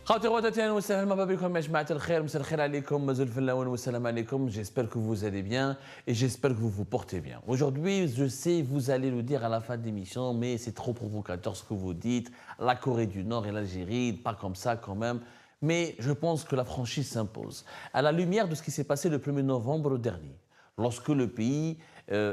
J'espère que vous allez bien et j'espère que vous vous portez bien. Aujourd'hui, je sais, vous allez le dire à la fin de l'émission, mais c'est trop provocateur ce que vous dites. La Corée du Nord et l'Algérie, pas comme ça quand même. Mais je pense que la franchise s'impose. À la lumière de ce qui s'est passé le 1er novembre dernier, lorsque le pays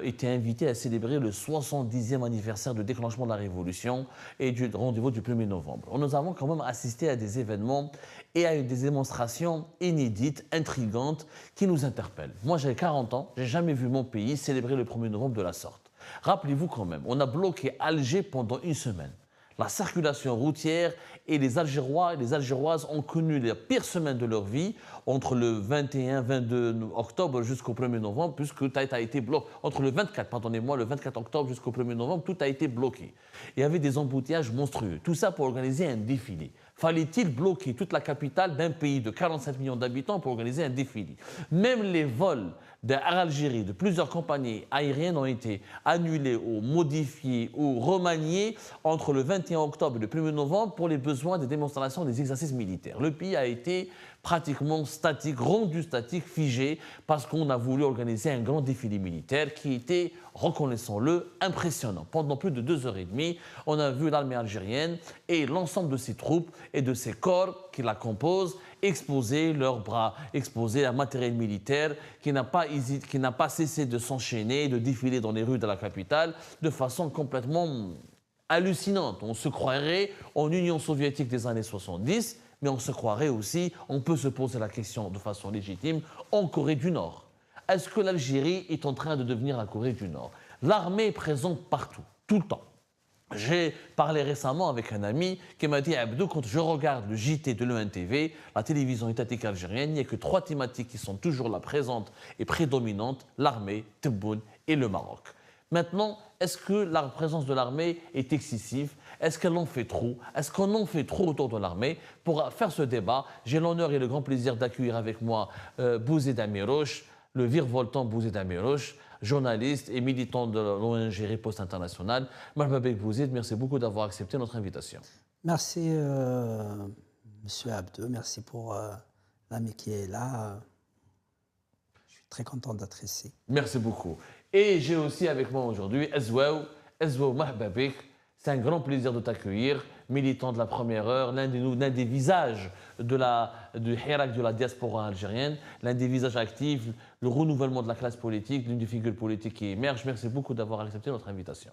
était invité à célébrer le 70e anniversaire de déclenchement de la Révolution et du rendez-vous du 1er novembre. Nous avons quand même assisté à des événements et à des démonstrations inédites, intrigantes, qui nous interpellent. Moi, j'ai 40 ans, je n'ai jamais vu mon pays célébrer le 1er novembre de la sorte. Rappelez-vous quand même, on a bloqué Alger pendant une semaine. La circulation routière et les Algérois et les Algéroises ont connu les pires semaines de leur vie entre le 21-22 octobre jusqu'au 1er novembre, puisque tout a été bloqué. Entre le 24, pardonnez-moi, le 24 octobre jusqu'au 1er novembre, tout a été bloqué. Il y avait des embouteillages monstrueux. Tout ça pour organiser un défilé. Fallait-il bloquer toute la capitale d'un pays de 47 millions d'habitants pour organiser un défilé? Même les vols d'Algérie, de plusieurs compagnies aériennes ont été annulés ou modifiés ou remaniés entre le 21 octobre et le 1er novembre pour les besoins des démonstrations des exercices militaires. Le pays a été pratiquement statique, rendu statique, figé, parce qu'on a voulu organiser un grand défilé militaire qui était, reconnaissons-le, impressionnant. Pendant plus de 2h30, on a vu l'armée algérienne et l'ensemble de ses troupes et de ses corps qui la composent exposer leurs bras, exposer un matériel militaire qui n'a pas cessé de s'enchaîner, de défiler dans les rues de la capitale de façon complètement hallucinante. On se croirait en Union soviétique des années 70, mais on se croirait aussi, on peut se poser la question de façon légitime, en Corée du Nord. Est-ce que l'Algérie est en train de devenir la Corée du Nord? L'armée est présente partout, tout le temps. J'ai parlé récemment avec un ami qui m'a dit « Abdou, quand je regarde le JT de l'ENTV, la télévision étatique algérienne, il n'y a que 3 thématiques qui sont toujours là présentes et prédominantes, l'armée, Tebboune et le Maroc. » Maintenant, est-ce que la présence de l'armée est excessive? Est-ce qu'elle en fait trop? Est-ce qu'on en fait trop autour de l'armée? Pour faire ce débat, j'ai l'honneur et le grand plaisir d'accueillir avec moi Bouzid Amirouche, le virevoltant Bouzid Amirouche, journaliste et militant de l'ONG Riposte Internationale. Marhaba bek Bouzid, merci beaucoup d'avoir accepté notre invitation. Merci, Monsieur Abdou, merci pour l'ami qui est là. Je suis très content d'être ici. Merci beaucoup. Et j'ai aussi avec moi aujourd'hui Ezwaou marhaba bek. C'est un grand plaisir de t'accueillir, militant de la première heure, l'un des visages du Hirak de la diaspora algérienne, l'un des visages actifs, le renouvellement de la classe politique, l'une des figures politiques qui émergent. Merci beaucoup d'avoir accepté notre invitation.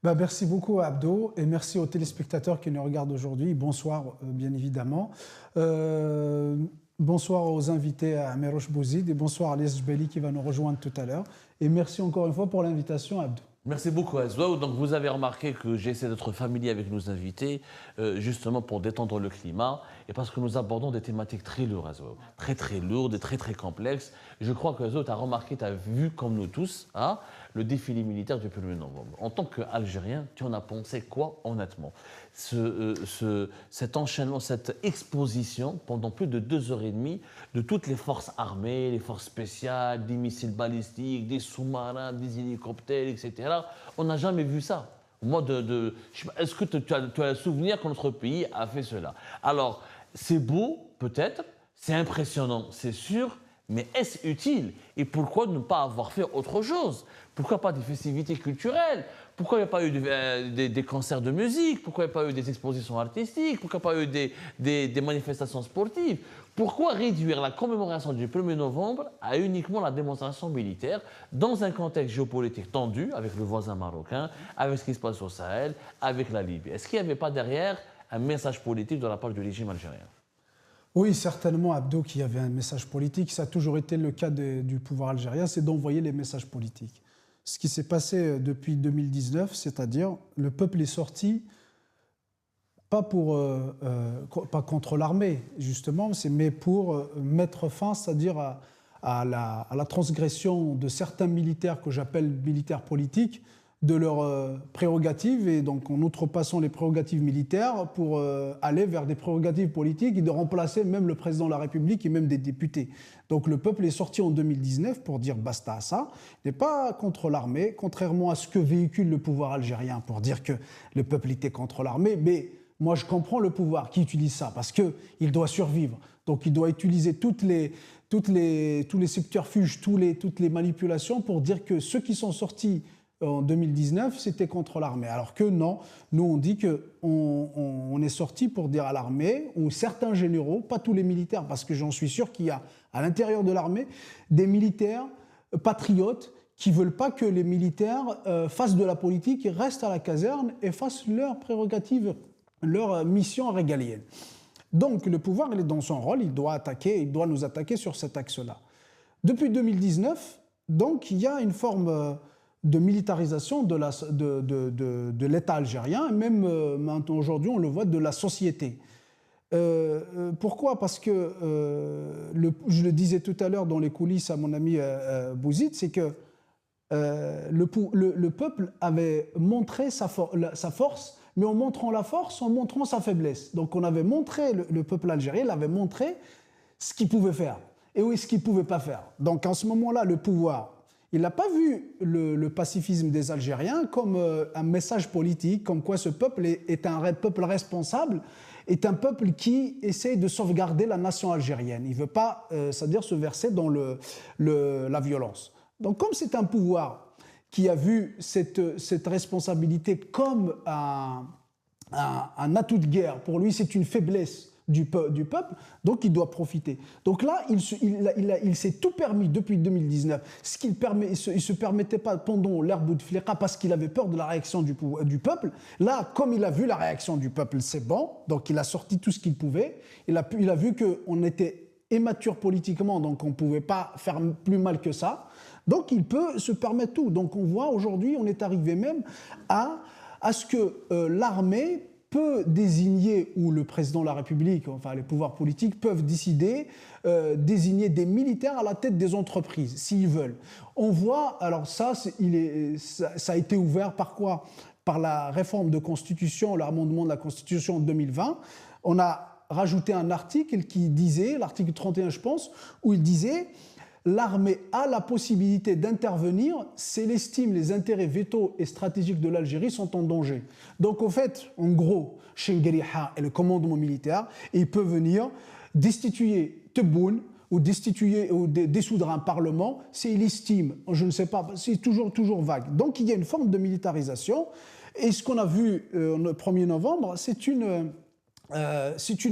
Merci beaucoup Abdo et merci aux téléspectateurs qui nous regardent aujourd'hui. Bonsoir bien évidemment. Bonsoir aux invités à Amirouche Bouzid et bonsoir à Lies Jbeli qui va nous rejoindre tout à l'heure. Et merci encore une fois pour l'invitation Abdo. Merci beaucoup Ezwaou. Donc vous avez remarqué que j'essaie d'être familier avec nos invités, justement pour détendre le climat et parce que nous abordons des thématiques très lourdes, Ezwaou, très lourdes et très complexes. Je crois que Ezwaou, tu as remarqué, tu as vu comme nous tous, hein, le défilé militaire du 1er novembre. En tant qu'Algérien, tu en as pensé quoi honnêtement? Cet enchaînement, cette exposition pendant plus de 2h30 de toutes les forces armées, les forces spéciales, des missiles balistiques, des sous-marins, des hélicoptères, etc. On n'a jamais vu ça. Est-ce que tu as le souvenir que notre pays a fait cela? Alors, c'est beau, peut-être, c'est impressionnant, c'est sûr, mais est-ce utile? Et pourquoi ne pas avoir fait autre chose? Pourquoi pas des festivités culturelles? Pourquoi il n'y a pas eu des concerts de musique? Pourquoi il n'y a pas eu des expositions artistiques? Pourquoi il n'y a pas eu des manifestations sportives? Pourquoi réduire la commémoration du 1er novembre à uniquement la démonstration militaire dans un contexte géopolitique tendu avec le voisin marocain, avec ce qui se passe au Sahel, avec la Libye? Est-ce qu'il n'y avait pas derrière un message politique de la part du régime algérien? Oui, certainement, Abdo, qu'il y avait un message politique. Ça a toujours été le cas du pouvoir algérien, c'est d'envoyer les messages politiques. Ce qui s'est passé depuis 2019, c'est-à-dire le peuple est sorti, pas contre l'armée, justement, mais pour mettre fin, c'est-à-dire à la transgression de certains militaires que j'appelle militaires politiques, de leurs prérogatives, et donc en outrepassant les prérogatives militaires pour aller vers des prérogatives politiques et de remplacer même le président de la République et même des députés. Donc le peuple est sorti en 2019 pour dire basta à ça, n'est pas contre l'armée, contrairement à ce que véhicule le pouvoir algérien pour dire que le peuple était contre l'armée, mais Moi, je comprends le pouvoir qui utilise ça parce qu'il doit survivre. Donc, il doit utiliser tous les subterfuges, toutes les manipulations pour dire que ceux qui sont sortis en 2019, c'était contre l'armée. Alors que non, nous, on dit qu'on est sorti pour dire à l'armée, ou certains généraux, pas tous les militaires, parce que j'en suis sûr qu'il y a à l'intérieur de l'armée des militaires patriotes qui ne veulent pas que les militaires fassent de la politique, restent à la caserne et fassent leurs prérogatives, leur mission régalienne. Donc le pouvoir, il est dans son rôle, il doit nous attaquer sur cet axe-là. Depuis 2019, donc, il y a une forme de militarisation de l'État algérien, et même maintenant aujourd'hui, on le voit, de la société. Pourquoi ? Parce que, je le disais tout à l'heure dans les coulisses à mon ami Bouzid, c'est que le peuple avait montré sa force, mais en montrant la force, en montrant sa faiblesse. Donc on avait montré, le peuple algérien il avait montré ce qu'il pouvait faire et ce qu'il ne pouvait pas faire. Donc en ce moment-là, le pouvoir, il n'a pas vu le pacifisme des Algériens comme un message politique, comme quoi ce peuple est un peuple responsable, est un peuple qui essaie de sauvegarder la nation algérienne. Il ne veut pas, c'est-à-dire se verser dans la violence. Donc comme c'est un pouvoir qui a vu cette responsabilité comme un atout de guerre, pour lui c'est une faiblesse du peuple, donc il doit profiter. Donc là, il s'est tout permis depuis 2019, ce qu'il ne se permettait pas pendant l'ère Bouteflika parce qu'il avait peur de la réaction du peuple. Là, comme il a vu la réaction du peuple, c'est bon, donc il a sorti tout ce qu'il pouvait, il a vu qu'on était immature politiquement, donc on ne pouvait pas faire plus mal que ça. Donc il peut se permettre tout. Donc on voit aujourd'hui, on est arrivé même à ce que l'armée peut désigner, ou le président de la République, enfin les pouvoirs politiques peuvent décider, désigner des militaires à la tête des entreprises, s'ils veulent. On voit, alors ça a été ouvert par quoi ? Par la réforme de Constitution, l'amendement de la Constitution en 2020. On a rajouté un article qui disait, l'article 31 je pense, où il disait l'armée a la possibilité d'intervenir si elle estime les intérêts vitaux et stratégiques de l'Algérie sont en danger. Donc, au fait, en gros, Chengueriha et le commandement militaire, il peut venir destituer Tebboune ou dissoudre un parlement s'il estime, je ne sais pas, c'est toujours vague. Donc, il y a une forme de militarisation. Et ce qu'on a vu le 1er novembre, c'est une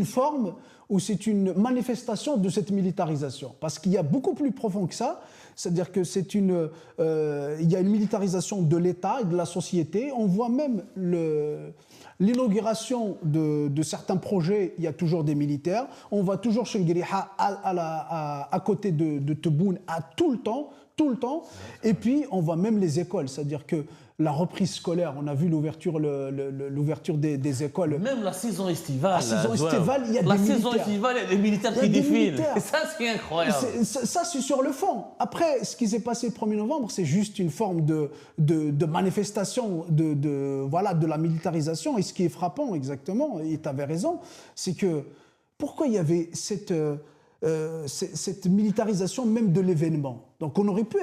forme ou c'est une manifestation de cette militarisation. Parce qu'il y a beaucoup plus profond que ça, c'est-à-dire que il y a une militarisation de l'État et de la société. On voit même l'inauguration de certains projets, il y a toujours des militaires. On voit toujours Chengueriha à côté de Tebboune tout le temps. Et puis, on voit même les écoles, c'est-à-dire que la reprise scolaire, on a vu l'ouverture des écoles. Même la saison estivale. Il y a des militaires. La saison estivale, il y a des militaires qui défilent. Et ça, c'est incroyable. Ça, c'est sur le fond. Après, ce qui s'est passé le 1er novembre, c'est juste une forme de manifestation de la militarisation. Et ce qui est frappant, exactement, et tu avais raison, c'est que pourquoi il y avait cette militarisation même de l'événement. Donc il aurait pu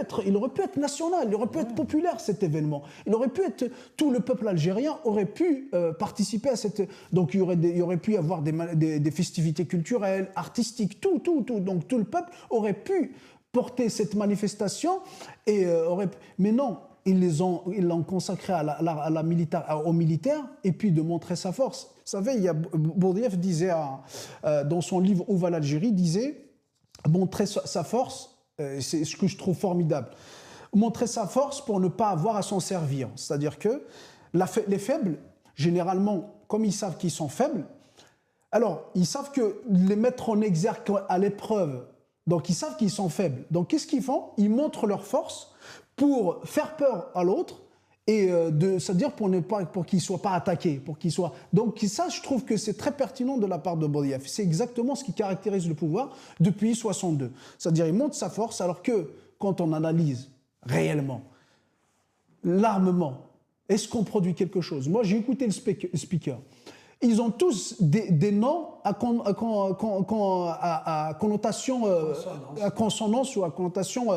être national, il aurait pu être populaire cet événement. Il aurait pu être, tout le peuple algérien aurait pu participer à cette. Donc il y aurait pu y avoir des festivités culturelles, artistiques, tout. Donc tout le peuple aurait pu porter cette manifestation mais non. Ils l'ont consacré aux militaires et puis de montrer sa force. Vous savez, Bourdieff disait dans son livre Où va l'Algérie, disait montrer sa force, c'est ce que je trouve formidable. Montrer sa force pour ne pas avoir à s'en servir. C'est-à-dire que les faibles, généralement, comme ils savent qu'ils sont faibles, alors ils savent que les mettre en exergue à l'épreuve, donc ils savent qu'ils sont faibles. Donc qu'est-ce qu'ils font ? Ils montrent leur force pour faire peur à l'autre et c'est-à-dire pour qu'il ne soit pas attaqué, Donc ça, je trouve que c'est très pertinent de la part de Bourdieff. C'est exactement ce qui caractérise le pouvoir depuis 1962. C'est-à-dire il montre sa force alors que quand on analyse réellement l'armement, est-ce qu'on produit quelque chose ? Moi, j'ai écouté le speaker. Ils ont tous des noms à connotation, à consonance ou à connotation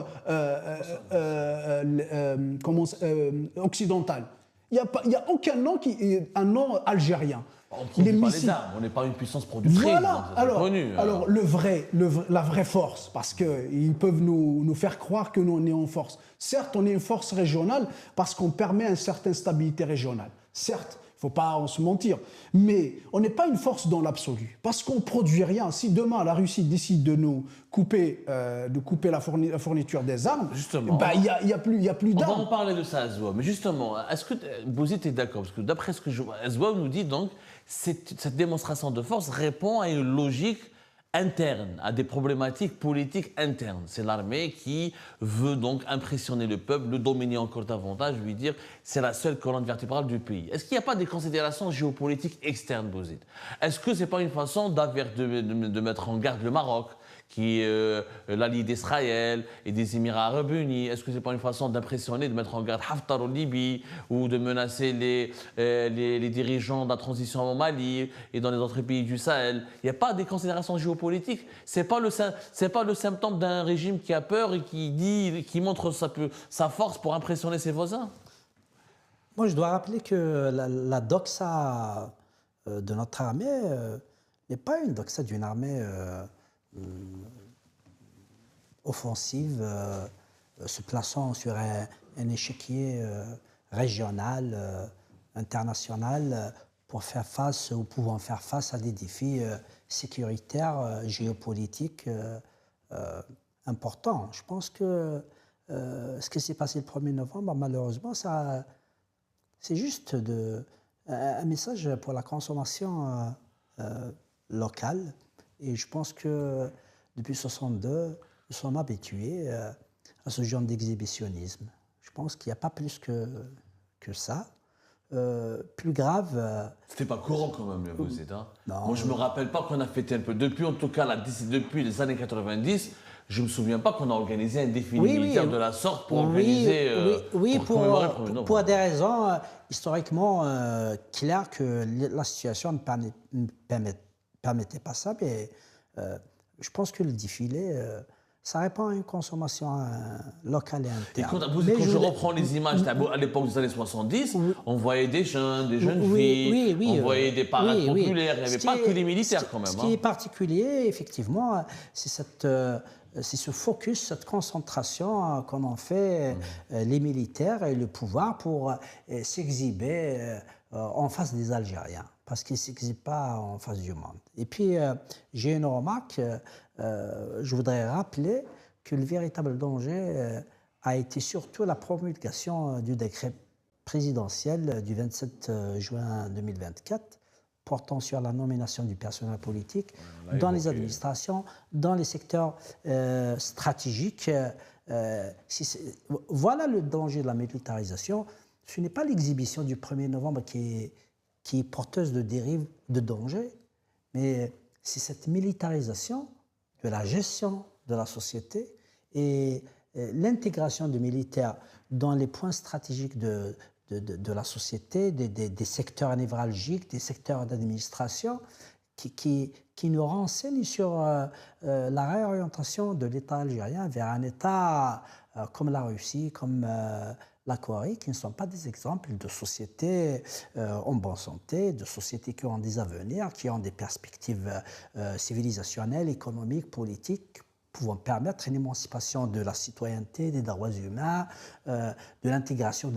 occidentale. Il n'y a aucun nom un nom algérien. On ne produit pas les armes, on n'est pas une puissance productrice. Voilà, donc connu, alors la vraie force, parce qu'ils peuvent nous faire croire que nous, on est en force. Certes, on est une force régionale parce qu'on permet une certaine stabilité régionale. Certes, il ne faut pas se mentir, mais on n'est pas une force dans l'absolu, parce qu'on ne produit rien. Si demain la Russie décide de nous couper, la fourniture des armes, justement, il n'y a plus d'armes. On va en parler de ça, Azwa. Mais justement, est-ce que Bouzid est d'accord? Parce que d'après ce que je vois, Azwa nous dit donc, cette démonstration de force répond à une logique interne, à des problématiques politiques internes. C'est l'armée qui veut donc impressionner le peuple, le dominer encore davantage, lui dire c'est la seule colonne vertébrale du pays. Est-ce qu'il n'y a pas des considérations géopolitiques externes, Bouzid? Est-ce que ce n'est pas une façon de mettre en garde le Maroc, qui est l'allié d'Israël et des Émirats arabes unis? Est-ce que ce n'est pas une façon d'impressionner, de mettre en garde Haftar en Libye ou de menacer les dirigeants de la transition au Mali et dans les autres pays du Sahel? Il n'y a pas des considérations géopolitiques. Ce n'est pas le symptôme d'un régime qui a peur et qui montre sa force pour impressionner ses voisins? Moi, je dois rappeler que la doxa de notre armée n'est pas une doxa d'une armée offensive, se plaçant sur un échiquier régional, international, pour faire face ou pouvant faire face à des défis sécuritaires, géopolitiques importants. Je pense que ce qui s'est passé le 1er novembre, malheureusement, c'est juste un message pour la consommation locale. Et je pense que depuis 1962, nous sommes habitués à ce genre d'exhibitionnisme. Je pense qu'il n'y a pas plus que ça. Plus grave... C'était pas courant quand même, le Bouzid. Non. Moi, je me rappelle pas qu'on a fêté un peu. Depuis, en tout cas, depuis les années 90, je me souviens pas qu'on a organisé un défilé militaire de la sorte pour organiser... pour des raisons historiquement claires que la situation ne permettait pas ça, mais je pense que le défilé, ça répond à une consommation locale et interne. Et quand je reprends les images à l'époque des années 70, on voyait des jeunes filles, on voyait des parades populaires, il n'y avait pas que les militaires quand même. Ce qui est particulier, effectivement, c'est ce focus, cette concentration qu'en ont fait les militaires et le pouvoir pour s'exhiber en face des Algériens, parce qu'ils ne s'exhibent pas en face du monde. Et puis, j'ai une remarque, je voudrais rappeler que le véritable danger a été surtout la promulgation du décret présidentiel du 27 juin 2024 portant sur la nomination du personnel politique dans les administrations, dans les secteurs stratégiques. Voilà le danger de la militarisation. Ce n'est pas l'exhibition du 1er novembre qui est porteuse de dérives, de danger, mais c'est cette militarisation de la gestion de la société et l'intégration des militaires dans les points stratégiques de la société, des secteurs névralgiques, des secteurs d'administration, qui nous renseignent sur la réorientation de l'État algérien vers un État comme la Russie, comme la Corée, qui ne sont pas des exemples de sociétés en bonne santé, de sociétés qui ont des avenirs, qui ont des perspectives civilisationnelles, économiques, politiques, pouvant permettre une émancipation de la citoyenneté, des droits humains, de l'intégration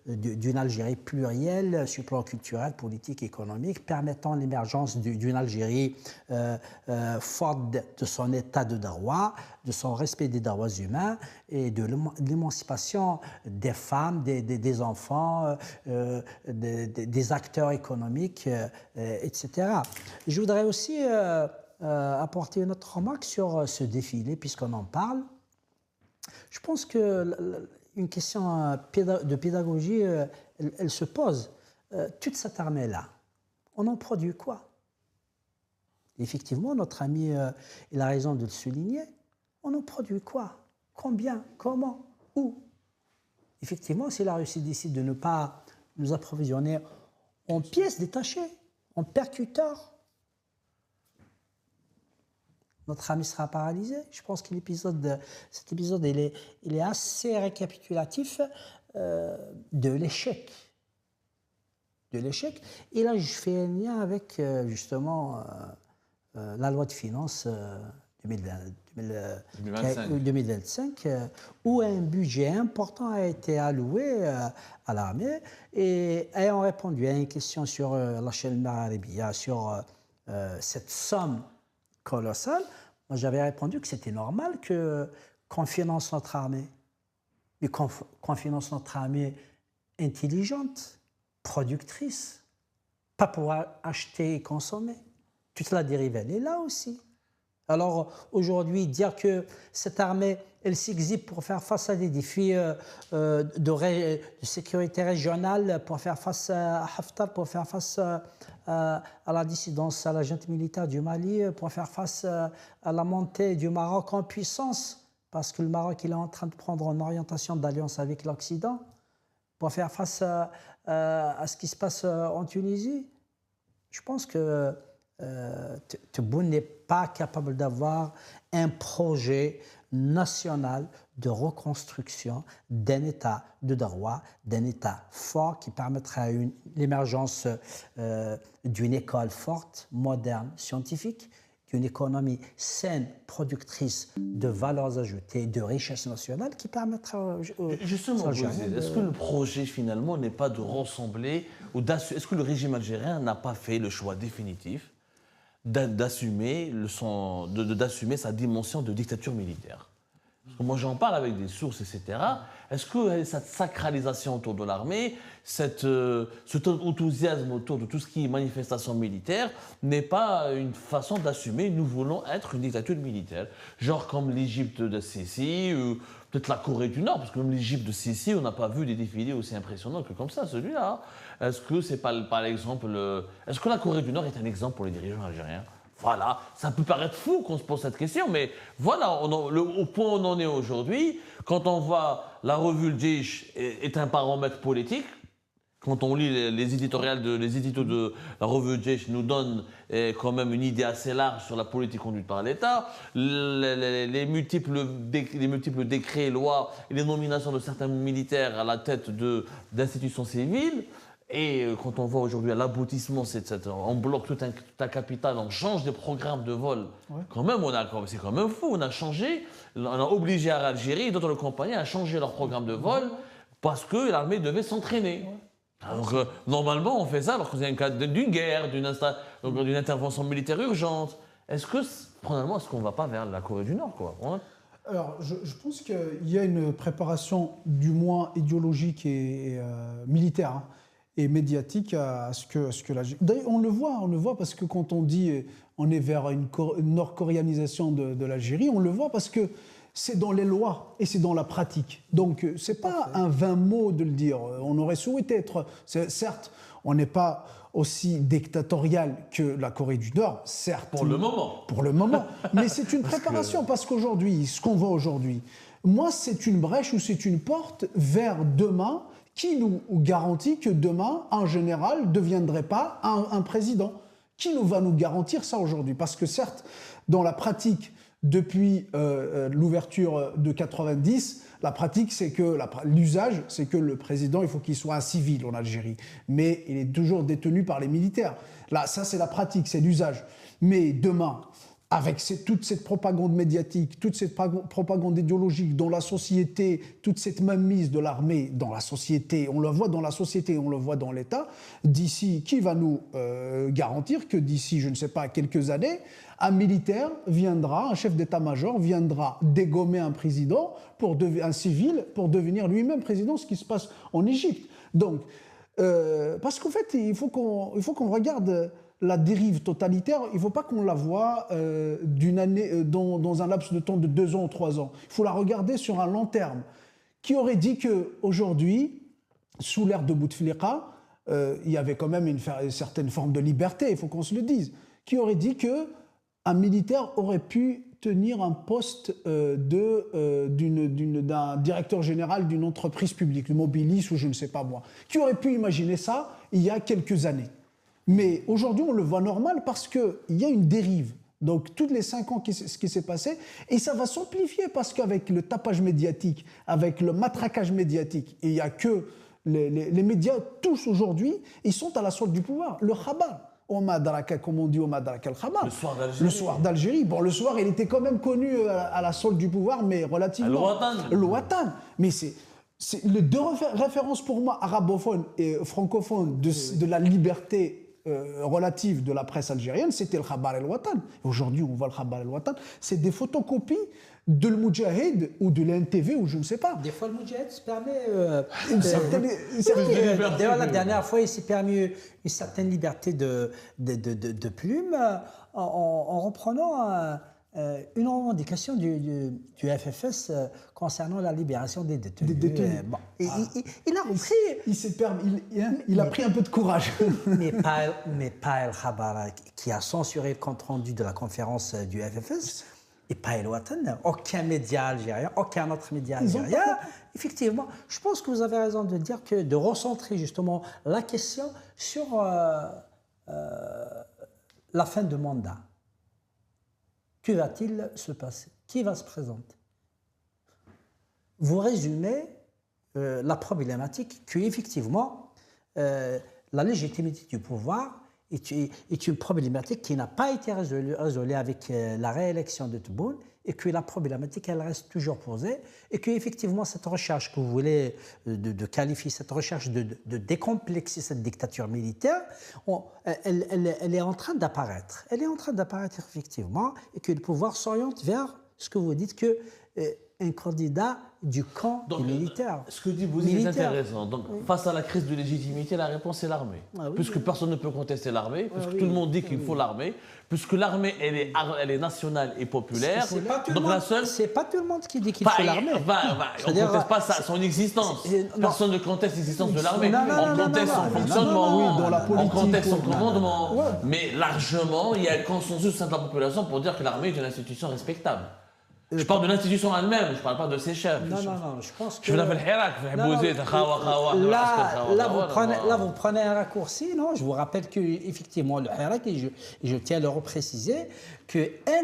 d'une Algérie plurielle sur le plan culturel, politique, économique, permettant l'émergence d'une Algérie forte de son état de droit, de son respect des droits humains et de l'émancipation des femmes, des enfants, des acteurs économiques, etc. Je voudrais aussi apporter une autre remarque sur ce défilé, puisqu'on en parle. Je pense qu'une question de pédagogie, elle se pose. Toute cette armée-là, on en produit quoi? Effectivement, notre ami, il a raison de le souligner. On en produit quoi? Combien? Comment? Où? Effectivement, si la Russie décide de ne pas nous approvisionner en pièces détachées, en percuteurs, notre ami sera paralysé. Je pense que cet épisode il est assez récapitulatif de l'échec de l'échec. Et là, je fais un lien avec justement la loi de finances 2025, où un budget important a été alloué à l'armée. Et ayant répondu à une question sur la chaîne Marabia, sur cette somme colossale, moi j'avais répondu que c'était normal qu'on finance notre armée, mais qu'on finance notre armée intelligente, productrice, pas pour acheter et consommer. Toute la dérive, elle est là aussi. Alors aujourd'hui, dire que cette armée, elle s'exhibe pour faire face à des défis de sécurité régionale, pour faire face à Haftar, pour faire face à la dissidence, à la junte militaire du Mali, pour faire face à la montée du Maroc en puissance, parce que le Maroc il est en train de prendre une orientation d'alliance avec l'Occident, pour faire face à ce qui se passe en Tunisie. Je pense que Tebboune n'est pas capable d'avoir un projet national de reconstruction d'un État de droit, d'un État fort qui permettra l'émergence d'une école forte, moderne, scientifique, d'une économie saine, productrice de valeurs ajoutées, de richesses nationales qui permettra... Justement, est-ce que le projet finalement n'est pas de rassembler, est-ce que le régime algérien n'a pas fait le choix définitif d'assumer sa dimension de dictature militaire? Parce que moi j'en parle avec des sources, etc. Est-ce que cette sacralisation autour de l'armée, cet enthousiasme autour de tout ce qui est manifestation militaire n'est pas une façon d'assumer nous voulons être une dictature militaire? Genre comme l'Égypte de Sisi, ou peut-être la Corée du Nord, parce que même l'Égypte de Sisi, on n'a pas vu des défilés aussi impressionnants que comme ça, celui-là. Est-ce que c'est pas, par exemple, est-ce que la Corée du Nord est un exemple pour les dirigeants algériens? Voilà, ça peut paraître fou qu'on se pose cette question, mais voilà, au point où on en est aujourd'hui, quand on voit la revue Le Djish est un paramètre politique, quand on lit les éditos de la revue Le Djish nous donnent quand même une idée assez large sur la politique conduite par l'État, les multiples décrets, lois et les nominations de certains militaires à la tête d'institutions civiles. Et quand on voit aujourd'hui à l'aboutissement, on bloque tout un capital, on change des programmes de vol. Ouais. Quand même, c'est quand même fou. On a obligé l'Algérie et d'autres compagnies à changer leur programme de vol parce que l'armée devait s'entraîner. Ouais. Donc, normalement, on fait ça lorsqu'il y a un cas d'une guerre, d'une intervention militaire urgente. Est-ce qu'on ne va pas vers la Corée du Nord, quoi, hein? Alors, je pense qu'il y a une préparation, du moins idéologique et militaire, hein, et médiatique à ce que l'Algérie... D'ailleurs, on le voit parce que quand on dit on est vers une nord-coréanisation de l'Algérie, on le voit parce que c'est dans les lois et c'est dans la pratique. Donc, ce n'est pas un vain mot de le dire. On aurait souhaité être... Certes, on n'est pas aussi dictatorial que la Corée du Nord, certes. Pour le moment. Pour le moment. Mais c'est une préparation parce qu'aujourd'hui, ce qu'on voit aujourd'hui, moi, c'est une brèche ou c'est une porte vers demain qui nous garantit que demain, un général ne deviendrait pas un président. Qui va nous garantir ça aujourd'hui? Parce que certes, dans la pratique, depuis l'ouverture de 90, la pratique, c'est que l'usage, c'est que le président, il faut qu'il soit un civil en Algérie. Mais il est toujours détenu par les militaires. Là, ça, c'est la pratique, c'est l'usage. Mais demain, avec toute cette propagande médiatique, toute cette propagande idéologique dans la société, toute cette mainmise de l'armée dans la société, on le voit dans la société, on le voit dans l'État, d'ici, qui va nous garantir que d'ici, je ne sais pas, quelques années, un militaire viendra, un chef d'état-major viendra dégommer un président, un civil, pour devenir lui-même président, ce qui se passe en Égypte. Donc, parce qu'en fait, il faut qu'on regarde la dérive totalitaire, il ne faut pas qu'on la voie d'une année, dans un laps de temps de 2 ans ou 3 ans. Il faut la regarder sur un long terme. Qui aurait dit qu'aujourd'hui, sous l'ère de Bouteflika, il y avait quand même une certaine forme de liberté, il faut qu'on se le dise. Qui aurait dit qu'un militaire aurait pu tenir un poste d'un directeur général d'une entreprise publique, Mobilis ou je ne sais pas moi. Qui aurait pu imaginer ça il y a quelques années? Mais aujourd'hui, on le voit normal parce qu'il y a une dérive. Donc, tous les 5 ans, ce qui s'est passé, et ça va s'amplifier parce qu'avec le tapage médiatique, avec le matraquage médiatique, il n'y a que les médias, tous aujourd'hui, ils sont à la solde du pouvoir. Le khabar, comme on dit au Madraka al-Khabar. Le soir d'Algérie. Bon, le soir, il était quand même connu à la solde du pouvoir, mais relativement. Le Watan. Mais c'est les deux références pour moi, arabophones et francophones, de la liberté relative de la presse algérienne, c'était le Khabar el-Watan. Aujourd'hui, on voit le Khabar el-Watan. C'est des photocopies de le Moudjahid ou de l'NTV ou je ne sais pas. Des fois, le Moudjahid se permet... D'ailleurs, la dernière fois, il s'est permis une certaine liberté de plume en reprenant une revendication du FFS concernant la libération des détenus. Bon, il a repris... Il a pris un peu de courage. mais pas El Khabar qui a censuré le compte-rendu de la conférence du FFS. Et pas El Watan, aucun média algérien, aucun autre média algérien. Effectivement, je pense que vous avez raison de dire que de recentrer justement la question sur la fin de mandat. Que va-t-il se passer? Qui va se présenter? Vous résumez la problématique qu'effectivement, la légitimité du pouvoir est une problématique qui n'a pas été résolue avec la réélection de Tebboune et que la problématique, elle reste toujours posée et qu'effectivement, cette recherche que vous voulez de qualifier, cette recherche de décomplexer cette dictature militaire, elle est en train d'apparaître. Elle est en train d'apparaître effectivement et que le pouvoir s'oriente vers ce que vous dites que un candidat du camp des militaires. Ce que dit Bouzy est intéressant. Donc, face à la crise de légitimité, la réponse est l'armée. Puisque personne ne peut contester l'armée, puisque tout le monde dit qu'il faut l'armée, puisque l'armée, elle est nationale et populaire. C'est pas tout le monde qui dit qu'il faut l'armée. On ne conteste pas son existence. Personne ne conteste l'existence de l'armée. On conteste son fonctionnement, on conteste son commandement. Mais largement, il y a un consensus au sein de la population pour dire que l'armée est une institution respectable. Je parle de l'institution elle-même, je ne parle pas de ses chefs. Non, je pense que... Là, vous prenez un raccourci, non? Je vous rappelle qu'effectivement, le Hirak, et je tiens à le repréciser, qu'un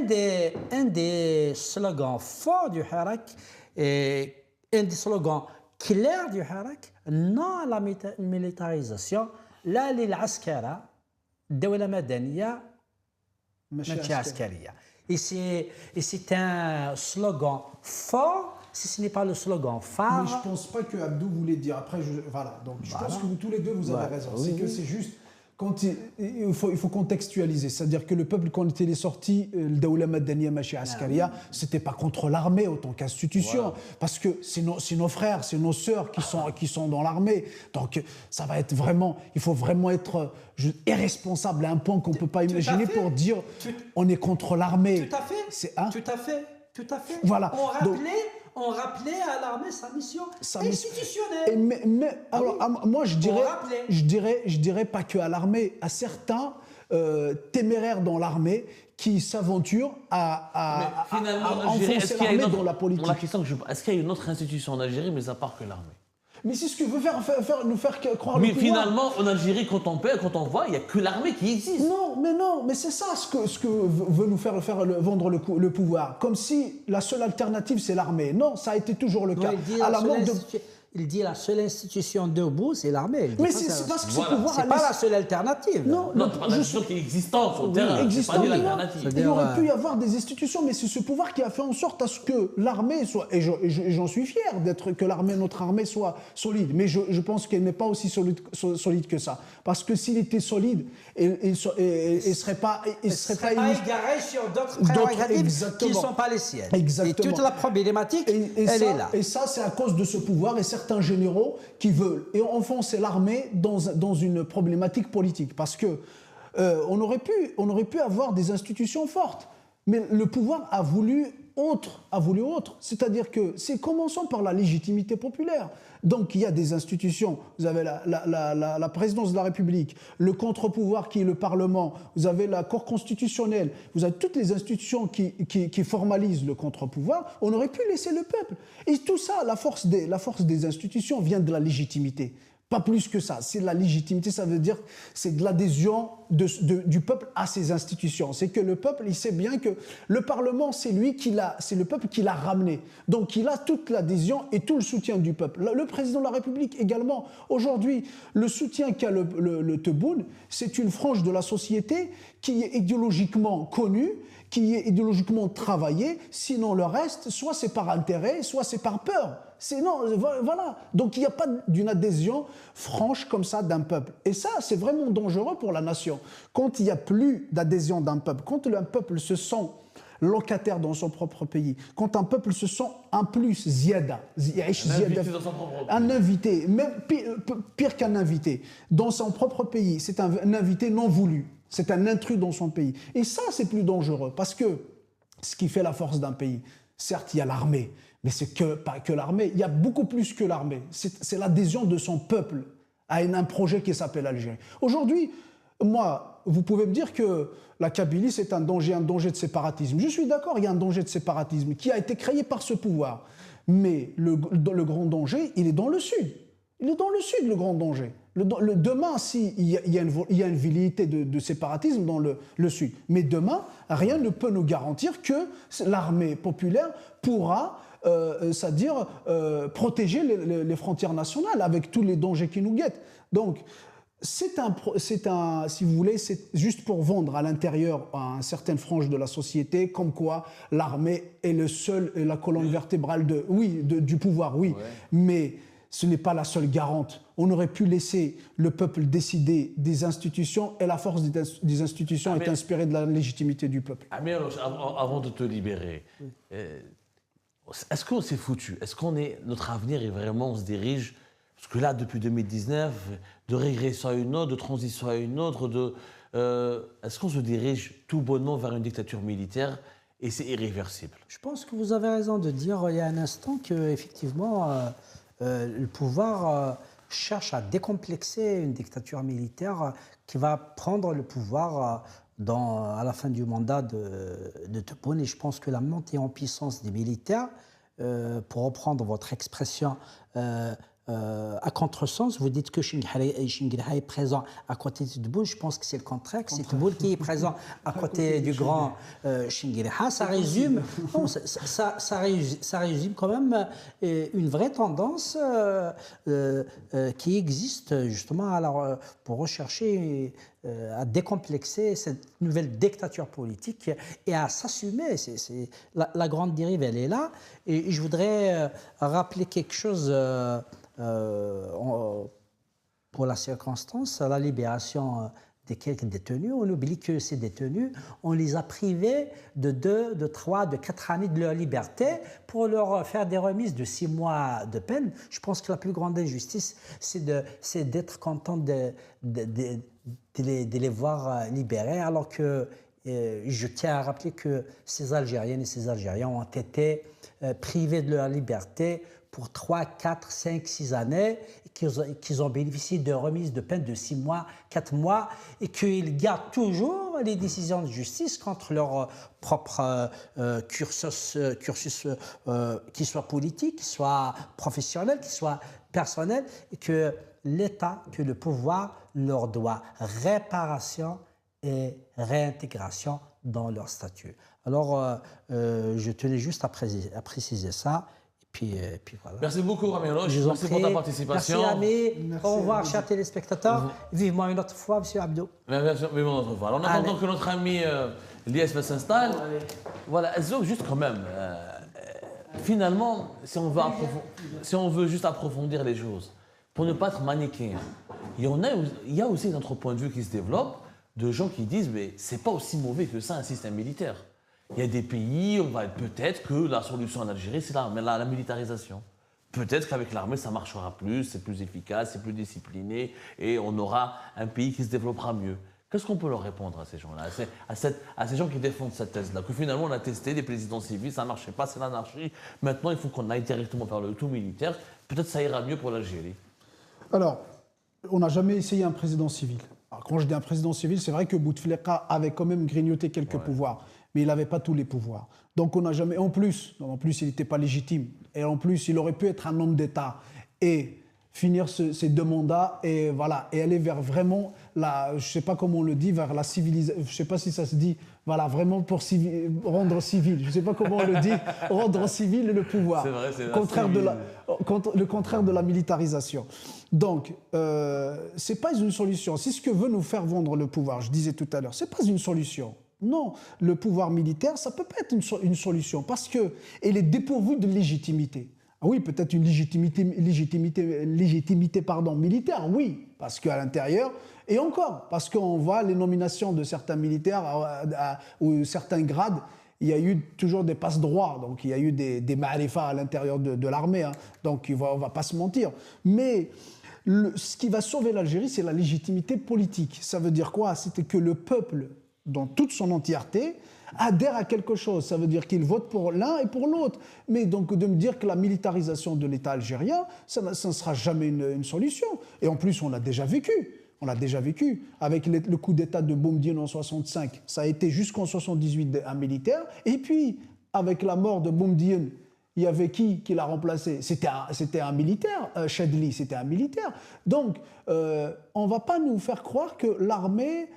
des slogans forts du Hirak, et un des slogans clairs du Hirak, non à la militarisation, la l'Askara, Dawla Madaniya, Machi Askariya. Et c'est un slogan fort, si ce n'est pas le slogan phare. Mais je ne pense pas que Abdou voulait dire. Après, voilà. Donc, je pense que tous les deux, vous avez raison. C'est que c'est juste... Il faut contextualiser. C'est-à-dire que le peuple, quand il est sorti, le Dawla Madaniya Machi Askariya, ce n'était pas contre l'armée autant qu'institution. Voilà. Parce que c'est nos frères, c'est nos sœurs qui sont dans l'armée. Donc, ça va être vraiment... Il faut vraiment être irresponsable à un point qu'on ne peut pas imaginer pour dire on est contre l'armée. Tout à fait. Tout à fait. Voilà. On rappelait à l'armée sa mission institutionnelle. Alors, moi, je dirais pas que à l'armée, à certains téméraires dans l'armée qui s'aventurent à enfoncer l'armée dans la politique. Est-ce qu'il y a une autre institution en Algérie, mais à part que l'armée? Mais c'est ce que veut nous faire croire le pouvoir. Mais finalement, en Algérie, quand on voit, il n'y a que l'armée qui existe. Non, mais c'est ça ce que veut nous faire vendre le pouvoir. Comme si la seule alternative, c'est l'armée. Non, ça a été toujours le cas. Il dit la seule institution debout, c'est l'armée. Mais c'est parce que ce pouvoir... C'est pas la seule alternative. Non, c'est pas l'institution qui est existante sur le terrain. C'est pas l'alternative. Il aurait pu y avoir des institutions, mais c'est ce pouvoir qui a fait en sorte à ce que l'armée soit... Et j'en suis fier notre armée soit solide. Mais je pense qu'elle n'est pas aussi solide que ça. Parce que s'il était solide, il ne serait pas égaré sur d'autres prérogatives qui ne sont pas les siennes. Exactement. Et toute la problématique, elle est là. Et ça, c'est à cause de ce pouvoir et certains généraux qui veulent enfoncer l'armée dans une problématique politique. Parce que on aurait pu avoir des institutions fortes. Mais le pouvoir a voulu autre. C'est-à-dire que commençons par la légitimité populaire. Donc il y a des institutions, vous avez la présidence de la République, le contre-pouvoir qui est le Parlement, vous avez la Cour constitutionnelle, vous avez toutes les institutions qui formalisent le contre-pouvoir. On aurait pu laisser le peuple. Et tout ça, la force des institutions vient de la légitimité. Pas plus que ça. C'est la légitimité, ça veut dire c'est de l'adhésion du peuple à ses institutions. C'est que le peuple, il sait bien que le Parlement, c'est le peuple qui l'a ramené. Donc il a toute l'adhésion et tout le soutien du peuple. Le président de la République également. Aujourd'hui, le soutien qu'a le Tebboune, c'est une frange de la société qui est idéologiquement connue, qui est idéologiquement travaillée. Sinon le reste, soit c'est par intérêt, soit c'est par peur. Non, voilà. Donc il n'y a pas d'une adhésion franche comme ça d'un peuple. Et ça, c'est vraiment dangereux pour la nation. Quand il n'y a plus d'adhésion d'un peuple, quand un peuple se sent locataire dans son propre pays, quand un peuple se sent un plus ziada, un invité, même pire qu'un invité, dans son propre pays, c'est un invité non voulu, c'est un intrus dans son pays. Et ça, c'est plus dangereux, parce que ce qui fait la force d'un pays, certes, il y a l'armée, mais c'est pas que l'armée, il y a beaucoup plus que l'armée. C'est l'adhésion de son peuple à un projet qui s'appelle l'Algérie. Aujourd'hui, moi, vous pouvez me dire que la Kabylie, c'est un danger de séparatisme. Je suis d'accord, il y a un danger de séparatisme qui a été créé par ce pouvoir. Mais le grand danger, il est dans le sud. Il est dans le sud, le grand danger. Demain, s'il y a une velléité de séparatisme dans le sud, mais demain, rien ne peut nous garantir que l'armée populaire pourra c'est-à-dire protéger les frontières nationales avec tous les dangers qui nous guettent. Donc, si vous voulez, c'est juste pour vendre à l'intérieur à une certaine frange de la société, comme quoi l'armée est la colonne vertébrale du pouvoir, oui. Ouais. Mais ce n'est pas la seule garante. On aurait pu laisser le peuple décider des institutions et la force des institutions est inspirée de la légitimité du peuple. Amir, avant de te libérer, est-ce qu'on s'est foutu? Est-ce notre avenir est vraiment, on se dirige, parce que là, depuis 2019, de régression à une autre, de transition à une autre, est-ce qu'on se dirige tout bonnement vers une dictature militaire et c'est irréversible? Je pense que vous avez raison de dire il y a un instant qu'effectivement, le pouvoir cherche à décomplexer une dictature militaire qui va prendre le pouvoir à la fin du mandat de Tebboune. Et je pense que la montée en puissance des militaires, pour reprendre votre expression à contresens, vous dites que Chinguilaï est présent à côté de Tebboune. Je pense que c'est le contraire, que c'est Tebboune qui est présent à côté du grand Chinguilaï. Ça résume, ça résume quand même une vraie tendance qui existe justement pour rechercher à décomplexer cette nouvelle dictature politique et à s'assumer. La grande dérive, elle est là. Et je voudrais rappeler quelque chose pour la circonstance, la libération des quelques détenus. On oublie que ces détenus, on les a privés de 2, de 3, de 4 années de leur liberté pour leur faire des remises de 6 mois de peine. Je pense que la plus grande injustice, c'est d'être content de les voir libérés, alors que je tiens à rappeler que ces Algériennes et ces Algériens ont été privés de leur liberté pour 3, 4, 5, 6 années, qu'ils ont bénéficié de remises de peine de 6 mois, 4 mois, et qu'ils gardent toujours les décisions de justice contre leur propre cursus qu'il soit politique, qu'il soit professionnel, qu'il soit personnel, et que l'État, que le pouvoir leur doit réparation et réintégration dans leur statut. Alors, je tenais juste à préciser ça. Puis voilà. Merci beaucoup, Ramiro. Merci pour ta participation. Merci, Ami. Au revoir, chers téléspectateurs. Vivement une autre fois, M. Abdou. Vivement une autre fois. Alors, en attendant que notre ami Lies s'installe, voilà, juste quand même, finalement, si on veut juste approfondir les choses, pour ne pas être manichéen, il y a aussi un autre point de vue qui se développe de gens qui disent mais c'est pas aussi mauvais que ça un système militaire. Il y a des pays, peut-être que la solution en Algérie, c'est la militarisation. Peut-être qu'avec l'armée, ça marchera plus, c'est plus efficace, c'est plus discipliné, et on aura un pays qui se développera mieux. Qu'est-ce qu'on peut leur répondre à ces gens-là, à ces gens qui défendent cette thèse-là, que finalement on a testé des présidents civils, ça ne marchait pas, c'est l'anarchie. Maintenant, il faut qu'on aille directement vers le tout militaire. Peut-être ça ira mieux pour l'Algérie. Alors, on n'a jamais essayé un président civil. Alors, quand je dis un président civil, c'est vrai que Bouteflika avait quand même grignoté quelques pouvoirs. Mais il n'avait pas tous les pouvoirs. Donc on n'a jamais... En plus, il n'était pas légitime. Et en plus, il aurait pu être un homme d'État. Et finir ces 2 mandats et voilà, et aller vers vraiment la, je sais pas comment on le dit, vers la civilisation, je sais pas si ça se dit, voilà, vraiment pour rendre civil, je sais pas comment on le dit, rendre civil le pouvoir. C'est vrai, c'est le contraire de la militarisation. Donc, c'est pas une solution. C'est ce que veut nous faire vendre le pouvoir. Je disais tout à l'heure, c'est pas une solution. Non, le pouvoir militaire, ça peut pas être une solution parce que elle est dépourvue de légitimité. Ah oui, peut-être une légitimité militaire, oui, parce qu'à l'intérieur, et encore, parce qu'on voit les nominations de certains militaires ou certains grades, il y a eu toujours des passe-droits, donc il y a eu des ma'rifas à l'intérieur de l'armée, hein, donc on ne va pas se mentir. Mais ce qui va sauver l'Algérie, c'est la légitimité politique. Ça veut dire quoi? C'est que le peuple, dans toute son entièreté, adhère à quelque chose. Ça veut dire qu'il vote pour l'un et pour l'autre. Mais donc de me dire que la militarisation de l'État algérien, ça ne sera jamais une solution. Et en plus, on l'a déjà vécu. On l'a déjà vécu. Avec le coup d'État de Boumediene en 1965, ça a été jusqu'en 1978 un militaire. Et puis, avec la mort de Boumediene, il y avait qui l'a remplacé? C'était un militaire, Chadli, c'était un militaire. Donc, on ne va pas nous faire croire que l'armée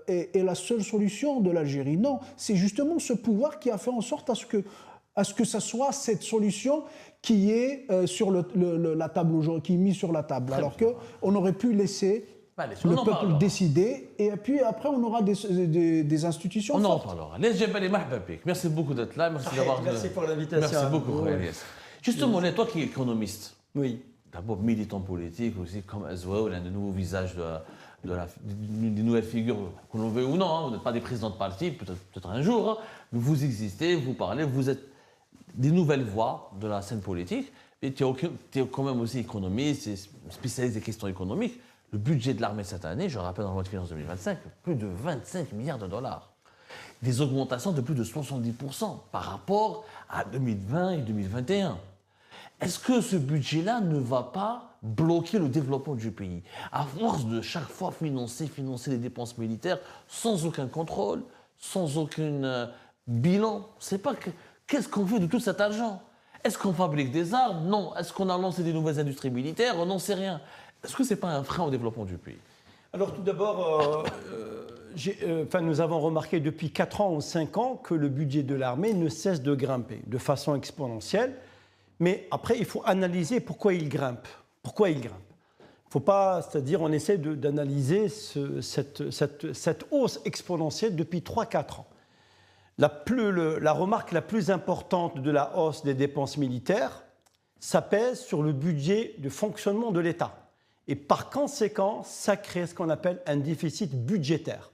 est la seule solution de l'Algérie. Non, c'est justement ce pouvoir qui a fait en sorte à ce que ça soit cette solution qui est sur la table aujourd'hui, qui est mise sur la table. Alors qu'on aurait pu laisser le peuple décider, et puis après on aura des institutions fortes. On en fortes. parlera. Les Jebali Mahbabik, merci beaucoup d'être là. Merci pour l'invitation. Merci beaucoup, Elias. Justement, toi qui es économiste, oui. D'abord militant politique aussi, comme Azwa, l'un des nouveaux visages des nouvelles figures, qu'on le veuille ou non, hein, vous n'êtes pas des présidents de parti, peut-être un jour, hein, mais vous existez, vous parlez, vous êtes des nouvelles voix de la scène politique, et tu es quand même aussi économiste, spécialiste des questions économiques. Le budget de l'armée cette année, je rappelle dans la loi de finances 2025, plus de 25 milliards de dollars. Des augmentations de plus de 70% par rapport à 2020 et 2021. Est-ce que ce budget-là ne va pas bloquer le développement du pays? À force de chaque fois financer les dépenses militaires sans aucun contrôle, sans aucun bilan, c'est pas qu'est-ce qu'on fait de tout cet argent? Est-ce qu'on fabrique des armes? Non. Est-ce qu'on a lancé des nouvelles industries militaires? On n'en sait rien. Est-ce que ce n'est pas un frein au développement du pays? Alors tout d'abord, nous avons remarqué depuis 4 ans ou 5 ans que le budget de l'armée ne cesse de grimper de façon exponentielle. Mais après, il faut analyser pourquoi il grimpe. Pourquoi il grimpe? Il ne faut pas, c'est-à-dire on essaie d'analyser cette hausse exponentielle depuis 3-4 ans. La remarque la plus importante de la hausse des dépenses militaires, ça pèse sur le budget de fonctionnement de l'État. Et par conséquent, ça crée ce qu'on appelle un déficit budgétaire.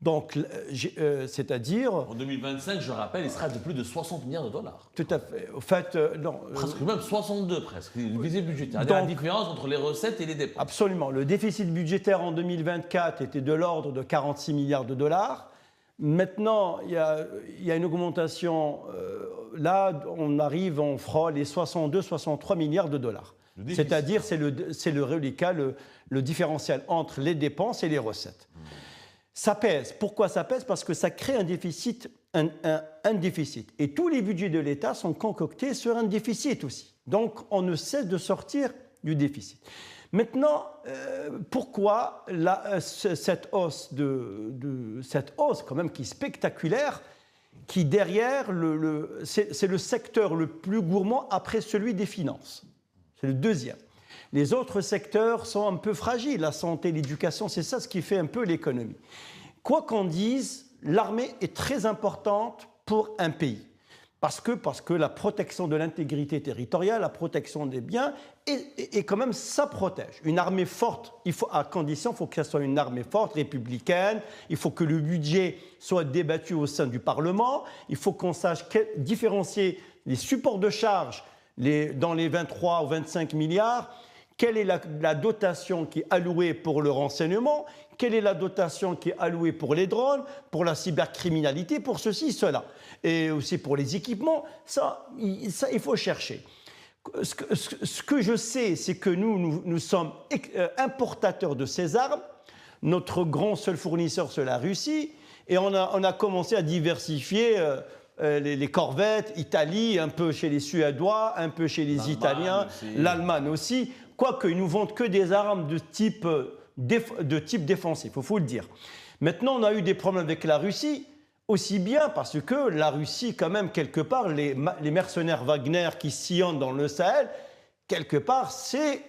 Donc, c'est-à-dire... En 2025, je rappelle, il sera de plus de 60 milliards de dollars. Tout à fait. Au fait, non... Presque même 62, presque. Le visée budgétaire. Il y a la différence entre les recettes et les dépenses. Absolument. Le déficit budgétaire en 2024 était de l'ordre de 46 milliards de dollars. Maintenant, il y a une augmentation. Là, on arrive, on fera les 62-63 milliards de dollars. C'est-à-dire, c'est le reliquat, le différentiel entre les dépenses et les recettes. Ça pèse. Pourquoi ça pèse? Parce que ça crée un déficit, un déficit. Et tous les budgets de l'État sont concoctés sur un déficit aussi. Donc, on ne cesse de sortir du déficit. Maintenant, pourquoi cette hausse quand même qui est spectaculaire, qui derrière, c'est le secteur le plus gourmand après celui des finances. C'est le deuxième. Les autres secteurs sont un peu fragiles, la santé, l'éducation, c'est ça ce qui fait un peu l'économie. Quoi qu'on dise, l'armée est très importante pour un pays. Parce que la protection de l'intégrité territoriale, la protection des biens, et quand même, ça protège. Une armée forte, à condition, il faut que ce soit une armée forte, républicaine, il faut que le budget soit débattu au sein du Parlement, il faut qu'on sache différencier les supports de charge dans les 23 ou 25 milliards, quelle est la dotation qui est allouée pour le renseignement, quelle est la dotation qui est allouée pour les drones, pour la cybercriminalité, pour ceci, cela, et aussi pour les équipements. Ça il faut chercher. Ce que je sais, c'est que nous sommes importateurs de ces armes. Notre grand seul fournisseur, c'est la Russie, et on a commencé à diversifier les corvettes, Italie, un peu chez les Suédois, un peu chez les Italiens, l'Allemagne aussi, quoique ils nous vendent que des armes de type défensif, il faut le dire. Maintenant, on a eu des problèmes avec la Russie, aussi bien parce que la Russie, quand même, quelque part, les mercenaires Wagner qui sillonnent dans le Sahel, quelque part,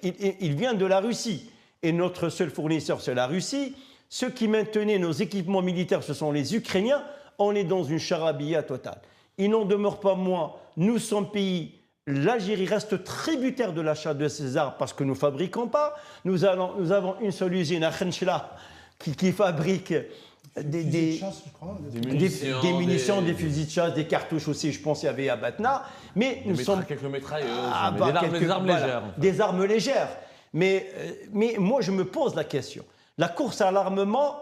il vient de la Russie. Et notre seul fournisseur, c'est la Russie. Ceux qui maintenaient nos équipements militaires, ce sont les Ukrainiens. On est dans une charabia totale. Il n'en demeure pas moins, nous sommes pays, l'Algérie reste tributaire de l'achat de ces armes parce que nous ne fabriquons pas. Nous avons une seule usine à Khenchela qui fabrique des munitions, des fusils de chasse, des cartouches aussi, je pense qu'il y avait à Batna. Mais nous sommes quelques mitrailleuses, des armes légères. Voilà, des armes légères. Mais moi, je me pose la question. La course à l'armement,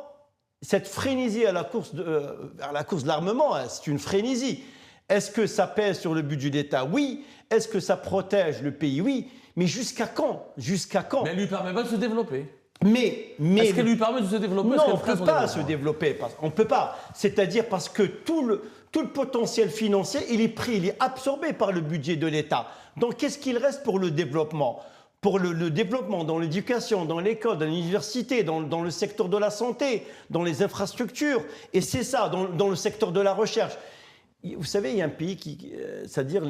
cette frénésie vers la course de l'armement, hein, c'est une frénésie. Est-ce que ça pèse sur le budget d'État? Oui. Est-ce que ça protège le pays? Oui. Mais jusqu'à quand? Jusqu'à quand? Mais elle ne lui permet pas de se développer. Mais est-ce qu'elle lui permet de se développer? Non, on ne peut pas se développer. On ne peut pas. C'est-à-dire parce que tout le potentiel financier, il est absorbé par le budget de l'État. Donc, qu'est-ce qu'il reste pour le développement? Pour le développement dans l'éducation, dans l'école, dans l'université, dans le secteur de la santé, dans les infrastructures. Et c'est ça, dans le secteur de la recherche. Vous savez, il y a un pays c'est-à-dire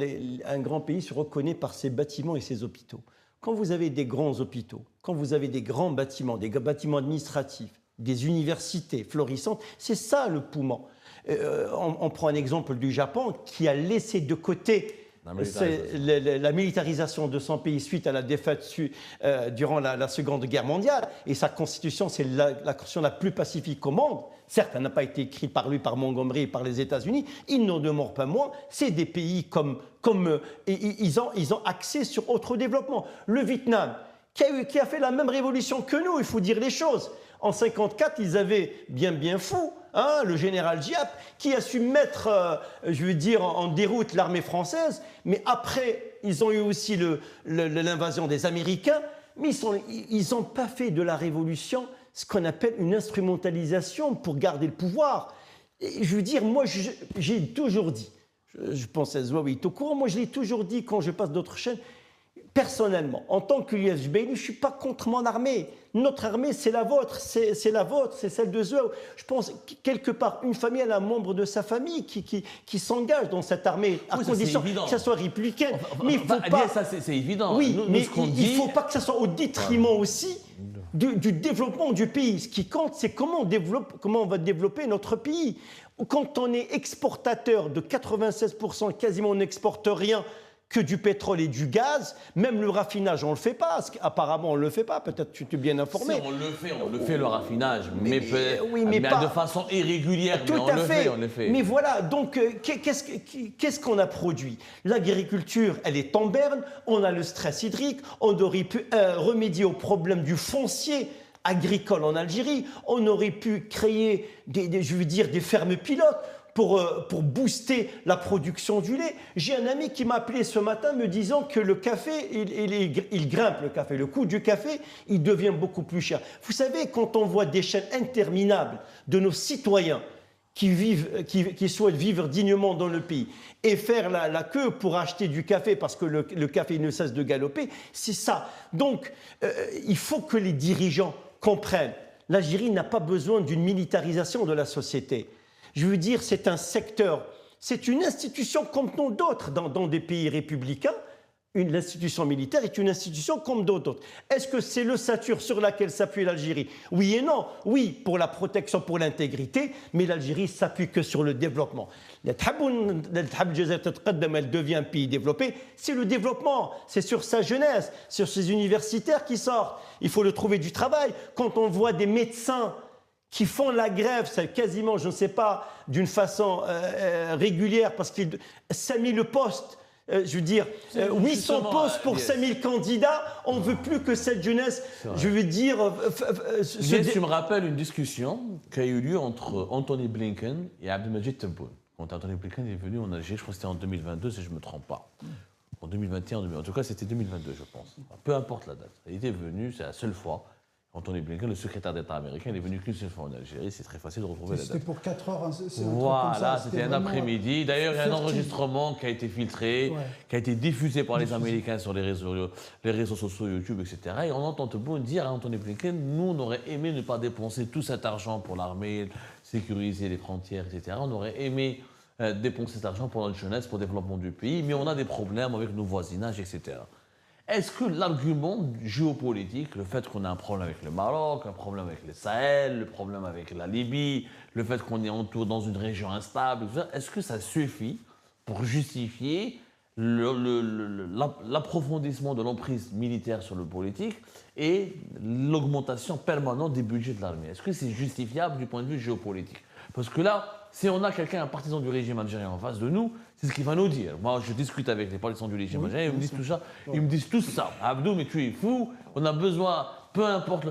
un grand pays se reconnaît par ses bâtiments et ses hôpitaux. Quand vous avez des grands hôpitaux, quand vous avez des grands bâtiments, des bâtiments administratifs, des universités florissantes, c'est ça le poumon. On prend un exemple du Japon qui a laissé de côté la militarisation de son pays suite à la défaite durant la Seconde Guerre mondiale. Et sa constitution, c'est la constitution la plus pacifique au monde. Certes, elle n'a pas été écrite par lui, par Montgomery et par les États-Unis. Il n'en demeure pas moins. C'est des pays ils ont accès sur autre développement. Le Vietnam, qui a fait la même révolution que nous, il faut dire les choses. En 1954, ils avaient bien fou, hein, le général Giap, qui a su mettre, en déroute l'armée française. Mais après, ils ont eu aussi l'invasion des Américains. Mais ils n'ont pas fait de la révolution ce qu'on appelle une instrumentalisation pour garder le pouvoir. Et je veux dire, moi, j'ai toujours dit, je pense à Zouaoui tout court, moi, je l'ai toujours dit quand je passe d'autres chaînes, personnellement, en tant que l'UFJBN, je ne suis pas contre mon armée. Notre armée, c'est la vôtre, c'est la vôtre, c'est celle de Zouaoui. Je pense quelque part, une famille, elle a un membre de sa famille qui s'engage dans cette armée, à condition que ça soit républicain. Mais il faut pas... Ça, c'est évident. Oui, mais il ne faut pas que ça soit au détriment aussi du développement du pays. Ce qui compte, c'est comment on va développer notre pays. Quand on est exportateur de 96%, quasiment on n'exporte rien que du pétrole et du gaz, même le raffinage, on ne le fait pas. Apparemment, on ne le fait pas. Peut-être que tu es bien informé. Si, on le fait le raffinage, mais pas de façon irrégulière. Tout mais à on le fait. Mais voilà, donc qu'est-ce qu'on a produit? L'agriculture, elle est en berne. On a le stress hydrique. On aurait pu remédier au problème du foncier agricole en Algérie. On aurait pu créer des fermes pilotes pour booster la production du lait. J'ai un ami qui m'a appelé ce matin me disant que le café, il grimpe le café. Le coût du café, il devient beaucoup plus cher. Vous savez, quand on voit des chaînes interminables de nos citoyens qui souhaitent vivre dignement dans le pays et faire la queue pour acheter du café parce que le café ne cesse de galoper, c'est ça. Donc, il faut que les dirigeants comprennent. L'Algérie n'a pas besoin d'une militarisation de la société. Je veux dire, c'est un secteur, c'est une institution comme d'autres dans des pays républicains. L'institution militaire est une institution comme d'autres. Est-ce que c'est l'ossature sur laquelle s'appuie l'Algérie? Oui et non. Oui, pour la protection, pour l'intégrité, mais l'Algérie s'appuie que sur le développement. Elle devient un pays développé, c'est le développement, c'est sur sa jeunesse, sur ses universitaires qui sortent. Il faut le trouver du travail. Quand on voit des médecins qui font la grève, c'est quasiment, je ne sais pas, d'une façon régulière, parce qu'il 5000 postes, je veux dire, 800 postes pour 5000 candidats, on ne veut plus que cette jeunesse, je veux dire... Tu me rappelles une discussion qui a eu lieu entre Anthony Blinken et Abdelmadjid Tebboune. Quand Anthony Blinken est venu en Algérie, je crois que c'était en 2022, si je ne me trompe pas. En 2021, en tout cas c'était 2022, je pense. Peu importe la date. Il était venu, c'est la seule fois. Anthony Blinken, le secrétaire d'État américain, il est venu qu'une seule fois en Algérie. C'est très facile de retrouver la date. C'était pour 4 heures, c'est un truc comme Voilà, ça. c'était un après-midi. D'ailleurs, il y a un fertile. enregistrement qui a été filtré, qui a été diffusé par les Américains sur les réseaux sociaux, YouTube, etc. Et on entend tout le monde dire à Anthony Blinken, nous, on aurait aimé ne pas dépenser tout cet argent pour l'armée, sécuriser les frontières, etc. On aurait aimé dépenser cet argent pour notre jeunesse, pour le développement du pays, mais on a des problèmes avec nos voisinages, etc. Est-ce que l'argument géopolitique, le fait qu'on a un problème avec le Maroc, un problème avec le Sahel, le problème avec la Libye, le fait qu'on est entouré dans une région instable, est-ce que ça suffit pour justifier l'approfondissement de l'emprise militaire sur le politique et l'augmentation permanente des budgets de l'armée? Est-ce que c'est justifiable du point de vue géopolitique? Parce que là, si on a quelqu'un, un partisan du régime algérien en face de nous, c'est ce qu'il va nous dire. Moi, je discute avec les partisans du régime algérien, ils me disent tout ça. Ils me disent tout ça. Abdou, mais tu es fou. On a besoin, peu importe,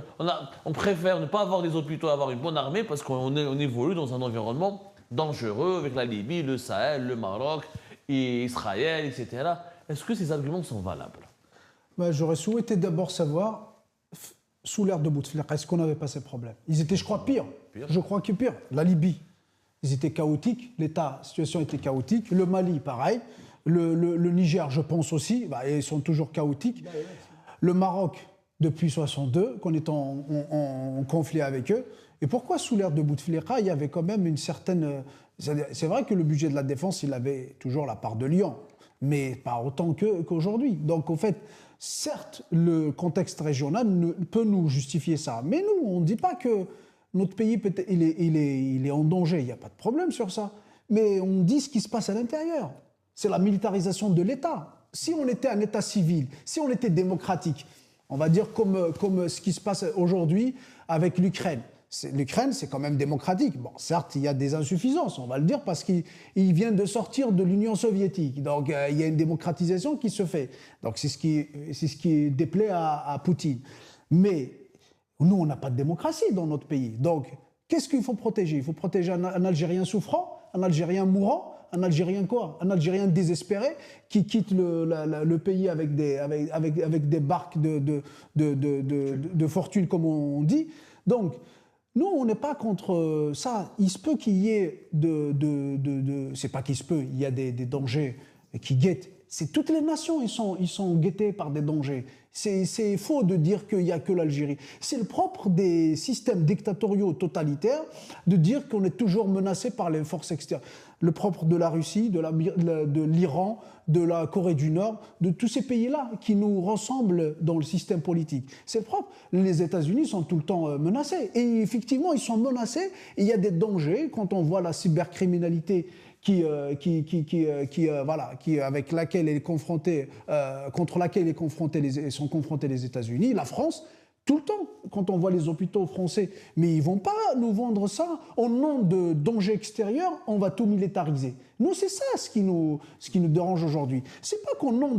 on préfère ne pas avoir des hôpitaux, avoir une bonne armée, parce qu'on évolue dans un environnement dangereux avec la Libye, le Sahel, le Maroc, et Israël, etc. Est-ce que ces arguments sont valables? J'aurais souhaité d'abord savoir, sous l'ère de Bouteflika, est-ce qu'on n'avait pas ces problèmes? Ils étaient, je crois, pire. Je crois que pire. La Libye, ils étaient chaotiques, la situation était chaotique. Le Mali, pareil. Le Niger, je pense aussi, ils sont toujours chaotiques. Le Maroc, depuis 1962, qu'on est en conflit avec eux. Et pourquoi, sous l'ère de Bouteflika, il y avait quand même une certaine... C'est vrai que le budget de la défense, il avait toujours la part de Lyon, mais pas autant qu'aujourd'hui. Donc, en fait, certes, le contexte régional peut nous justifier ça, mais nous, on ne dit pas que notre pays, il est en danger, il n'y a pas de problème sur ça. Mais on dit ce qui se passe à l'intérieur. C'est la militarisation de l'État. Si on était un État civil, si on était démocratique, on va dire comme ce qui se passe aujourd'hui avec l'Ukraine. L'Ukraine, c'est quand même démocratique. Bon, certes, il y a des insuffisances, on va le dire, parce qu'il vient de sortir de l'Union soviétique. Donc, il y a une démocratisation qui se fait. Donc, c'est ce qui déplaît à Poutine. Mais nous, on n'a pas de démocratie dans notre pays. Donc, qu'est-ce qu'il faut protéger? Il faut protéger un Algérien souffrant, un Algérien mourant, un Algérien quoi? Un Algérien désespéré qui quitte le pays avec des barques de fortune, comme on dit. Donc, nous, on n'est pas contre ça. Il se peut qu'il y ait c'est pas qu'il se peut, il y a des dangers qui guettent. C'est toutes les nations, ils sont guettés par des dangers. C'est faux de dire qu'il n'y a que l'Algérie. C'est le propre des systèmes dictatoriaux totalitaires de dire qu'on est toujours menacé par les forces extérieures. Le propre de la Russie, de l'Iran, de la Corée du Nord, de tous ces pays-là qui nous ressemblent dans le système politique. C'est le propre. Les États-Unis sont tout le temps menacés. Et effectivement, ils sont menacés. Et il y a des dangers quand on voit la cybercriminalité avec laquelle elle est confrontée, contre laquelle sont confrontés les États-Unis, la France, tout le temps, quand on voit les hôpitaux français. Mais ils ne vont pas nous vendre ça. Au nom de dangers extérieurs, on va tout militariser. Nous, c'est ça ce qui nous dérange aujourd'hui. Ce n'est pas qu'au nom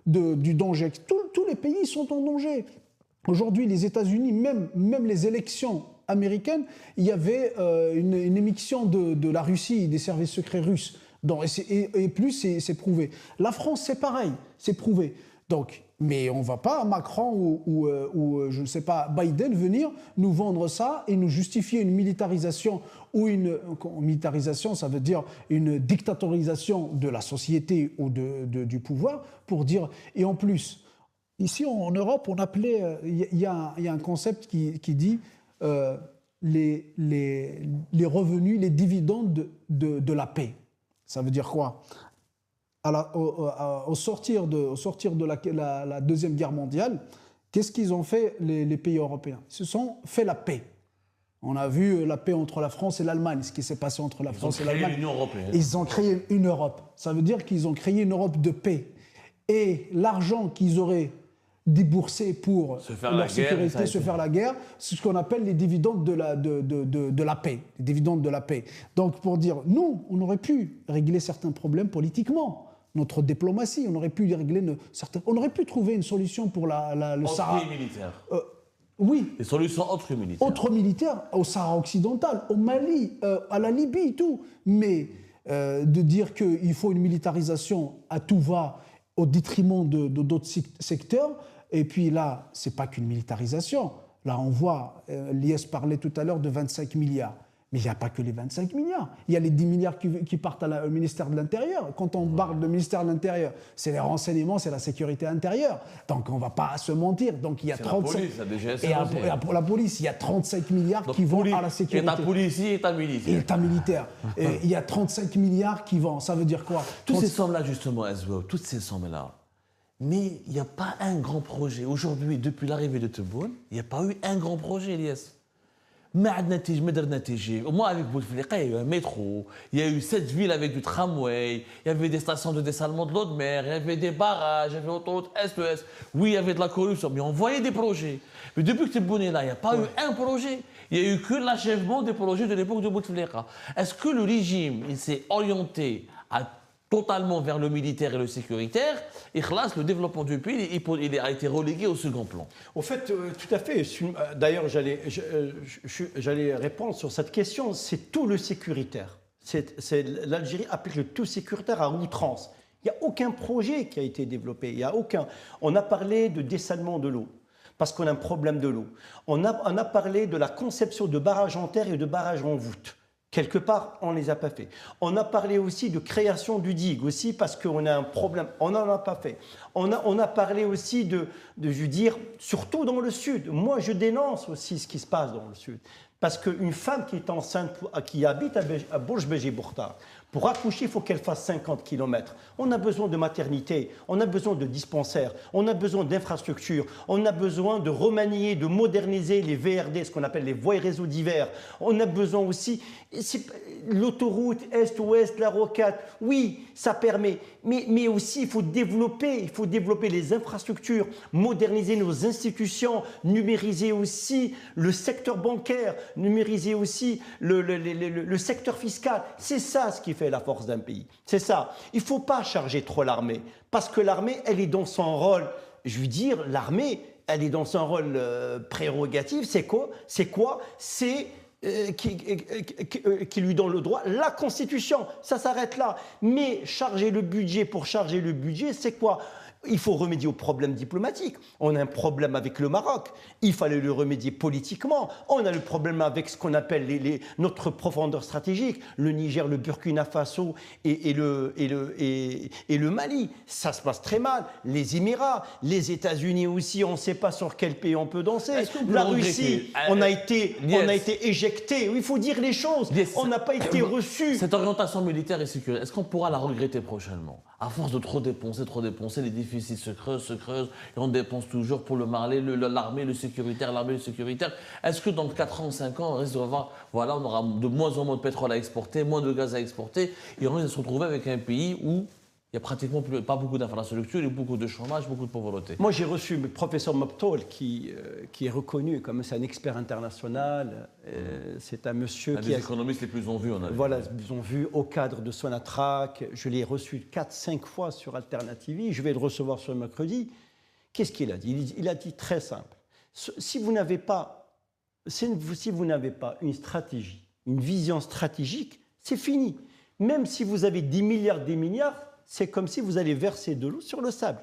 du danger. Tous les pays sont en danger. Aujourd'hui, les États-Unis, même les élections américaine, il y avait une émission de la Russie, des services secrets russes. Et plus, c'est prouvé. La France, c'est pareil, c'est prouvé. Donc, mais on ne va pas, Macron ou je ne sais pas, Biden, venir nous vendre ça et nous justifier une militarisation ou militarisation, ça veut dire une dictatorisation de la société ou du pouvoir pour dire... Et en plus, ici en Europe, on appelait... Il y a un concept qui dit... les revenus, les dividendes de la paix. Ça veut dire quoi? Au sortir de la Deuxième Guerre mondiale, qu'est-ce qu'ils ont fait les pays européens? Ils se sont fait la paix. On a vu la paix entre la France et l'Allemagne, ce qui s'est passé entre la France et l'Allemagne. Ils ont créé une Europe. Ça veut dire qu'ils ont créé une Europe de paix. Et l'argent qu'ils auraient déboursé pour leur sécurité, se faire la guerre, c'est ce qu'on appelle les dividendes de la paix. Les dividendes de la paix. Donc, pour dire, nous, on aurait pu régler certains problèmes politiquement. Notre diplomatie, on aurait pu régler on aurait pu trouver une solution pour le Sahara. Militaire. Oui. Des solutions autres militaires. Autres militaires, au Sahara occidental, au Mali, à la Libye et tout. Mais de dire qu'il faut une militarisation à tout va au détriment d'autres secteurs, et puis là, c'est pas qu'une militarisation. Là, on voit, l'IS parlait tout à l'heure de 25 milliards. Mais il n'y a pas que les 25 milliards. Il y a les 10 milliards qui partent au ministère de l'Intérieur. Quand on parle de ministère de l'Intérieur, c'est les renseignements, c'est la sécurité intérieure. Donc on ne va pas se mentir. Donc il y a 35... la police, la DGSN et pour la police, il y a 35 milliards Donc, qui vont à la sécurité. État policier, État militaire. Et État militaire. Et il y a 35 milliards qui vont. Ça veut dire quoi? Toutes ces sommes-là, justement, SVO, toutes ces sommes-là. Mais il n'y a pas un grand projet. Aujourd'hui, depuis l'arrivée de Tebboune, il n'y a pas eu un grand projet, Elias. Au moins avec Bouteflika, il y a eu un métro, il y a eu 7 villes avec du tramway, il y avait des stations de dessalement de l'eau de mer, il y avait des barrages, il y avait autoroute Est-Ouest. Oui, il y avait de la corruption, mais on voyait des projets. Mais depuis que Tebboune est là, il n'y a pas eu un projet. Il n'y a eu que l'achèvement des projets de l'époque de Bouteflika. Est-ce que le régime s'est orienté totalement vers le militaire et le sécuritaire, et le développement du pays, il a été relégué au second plan? Au fait, tout à fait. D'ailleurs, j'allais répondre sur cette question. C'est tout le sécuritaire. L'Algérie applique le tout sécuritaire à outrance. Il n'y a aucun projet qui a été développé. Il y a aucun. On a parlé de dessalement de l'eau, parce qu'on a un problème de l'eau. On a parlé de la conception de barrages en terre et de barrages en voûte. Quelque part, on ne les a pas fait. On a parlé aussi de création du digue, aussi parce qu'on a un problème. On n'en a pas fait. On a parlé aussi je veux dire, surtout dans le Sud. Moi, je dénonce aussi ce qui se passe dans le Sud. Parce qu'une femme qui est enceinte, qui habite à Bourges-Béji-Bourtar, pour accoucher, il faut qu'elle fasse 50 km. On a besoin de maternité, on a besoin de dispensaires, on a besoin d'infrastructures, on a besoin de remanier, de moderniser les VRD, ce qu'on appelle les voies et réseaux divers. On a besoin aussi, l'autoroute Est-Ouest, la rocade, oui, ça permet, mais aussi il faut développer les infrastructures, moderniser nos institutions, numériser aussi le secteur bancaire, numériser aussi le secteur fiscal. C'est ça ce qui fait la force d'un pays. C'est ça. Il ne faut pas charger trop l'armée, parce que l'armée, elle est dans son rôle. Je veux dire, l'armée, elle est dans son rôle prérogatif. C'est quoi? C'est qui lui donne le droit, la Constitution. Ça s'arrête là. Mais charger le budget pour charger le budget, c'est quoi? Il faut remédier aux problèmes diplomatiques. On a un problème avec le Maroc. Il fallait le remédier politiquement. On a le problème avec ce qu'on appelle notre profondeur stratégique, le Niger, le Burkina Faso et le Mali. Ça se passe très mal. Les Émirats, les États-Unis aussi, on ne sait pas sur quel pays on peut danser. La Russie, on a été éjecté. Il faut dire les choses. On n'a pas été reçu. Cette orientation militaire et sécuritaire, est-ce qu'on pourra la regretter prochainement? À force de trop dépenser, les déficits se creusent, et on dépense toujours pour l'armée, le sécuritaire, Est-ce que dans 4 ans, 5 ans, on risque de revoir, voilà, on aura de moins en moins de pétrole à exporter, moins de gaz à exporter, et on risque de se retrouver avec un pays où il n'y a pratiquement pas beaucoup d'infrastructures, il y a beaucoup de chômage, beaucoup de pauvreté. Moi, j'ai reçu le professeur Moptol, qui est reconnu comme c'est un expert international. C'est un monsieur qui... Un des économistes les plus en vue, on a vu. Voilà, ils ont vu au cadre de Sonatrach. Je l'ai reçu 4-5 fois sur Alternative. Je vais le recevoir ce mercredi. Qu'est-ce qu'il a dit? Il a dit très simple. Si vous n'avez pas une stratégie, une vision stratégique, c'est fini. Même si vous avez des milliards, c'est comme si vous allez verser de l'eau sur le sable.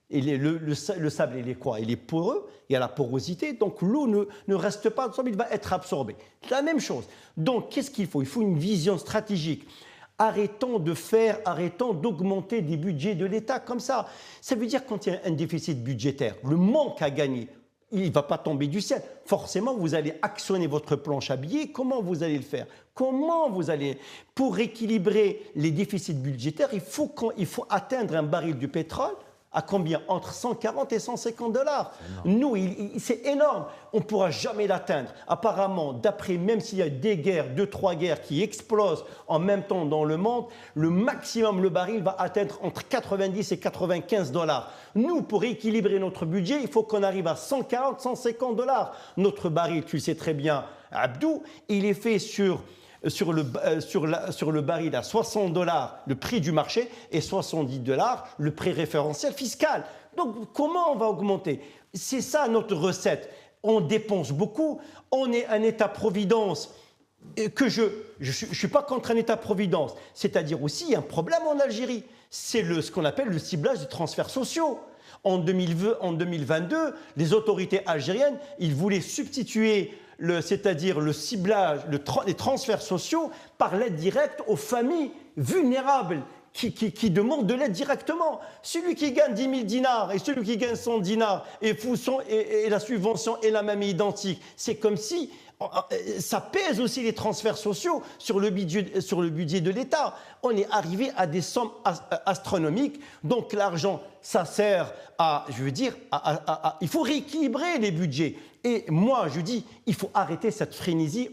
Et le sable, il est quoi? Il est poreux, il y a la porosité, donc l'eau ne reste pas ensemble, il va être absorbé. C'est la même chose. Donc, qu'est-ce qu'il faut? Il faut une vision stratégique. Arrêtons d'augmenter des budgets de l'État comme ça. Ça veut dire quand il y a un déficit budgétaire, le manque à gagner, il ne va pas tomber du ciel. Forcément, vous allez actionner votre planche à billets. Comment vous allez le faire? Pour équilibrer les déficits budgétaires, il faut atteindre un baril du pétrole à combien? Entre 140 et 150 $. Nous, c'est énorme. On ne pourra jamais l'atteindre. Apparemment, même s'il y a des guerres, 2-3 guerres qui explosent en même temps dans le monde, le maximum, le baril va atteindre entre 90 et 95 $. Nous, pour équilibrer notre budget, il faut qu'on arrive à 140, 150 $. Notre baril, tu le sais très bien, Abdou, il est fait sur le baril à 60 $, le prix du marché, et 70 $, le prix référentiel fiscal. Donc, comment on va augmenter? C'est ça notre recette. On dépense beaucoup, on est un État-providence. Je ne suis pas contre un État-providence. C'est-à-dire aussi, il y a un problème en Algérie. C'est ce qu'on appelle le ciblage des transferts sociaux. En 2022, les autorités algériennes, ils voulaient substituer c'est-à-dire le ciblage, les transferts sociaux par l'aide directe aux familles vulnérables qui demandent de l'aide directement. Celui qui gagne 10 000 dinars et celui qui gagne 100 dinars et la subvention est la même et identique, c'est comme si ça pèse aussi les transferts sociaux sur le budget de l'État. On est arrivé à des sommes astronomiques. Donc l'argent, ça sert à, je veux dire, il faut rééquilibrer les budgets. Et moi, je dis, il faut arrêter cette frénésie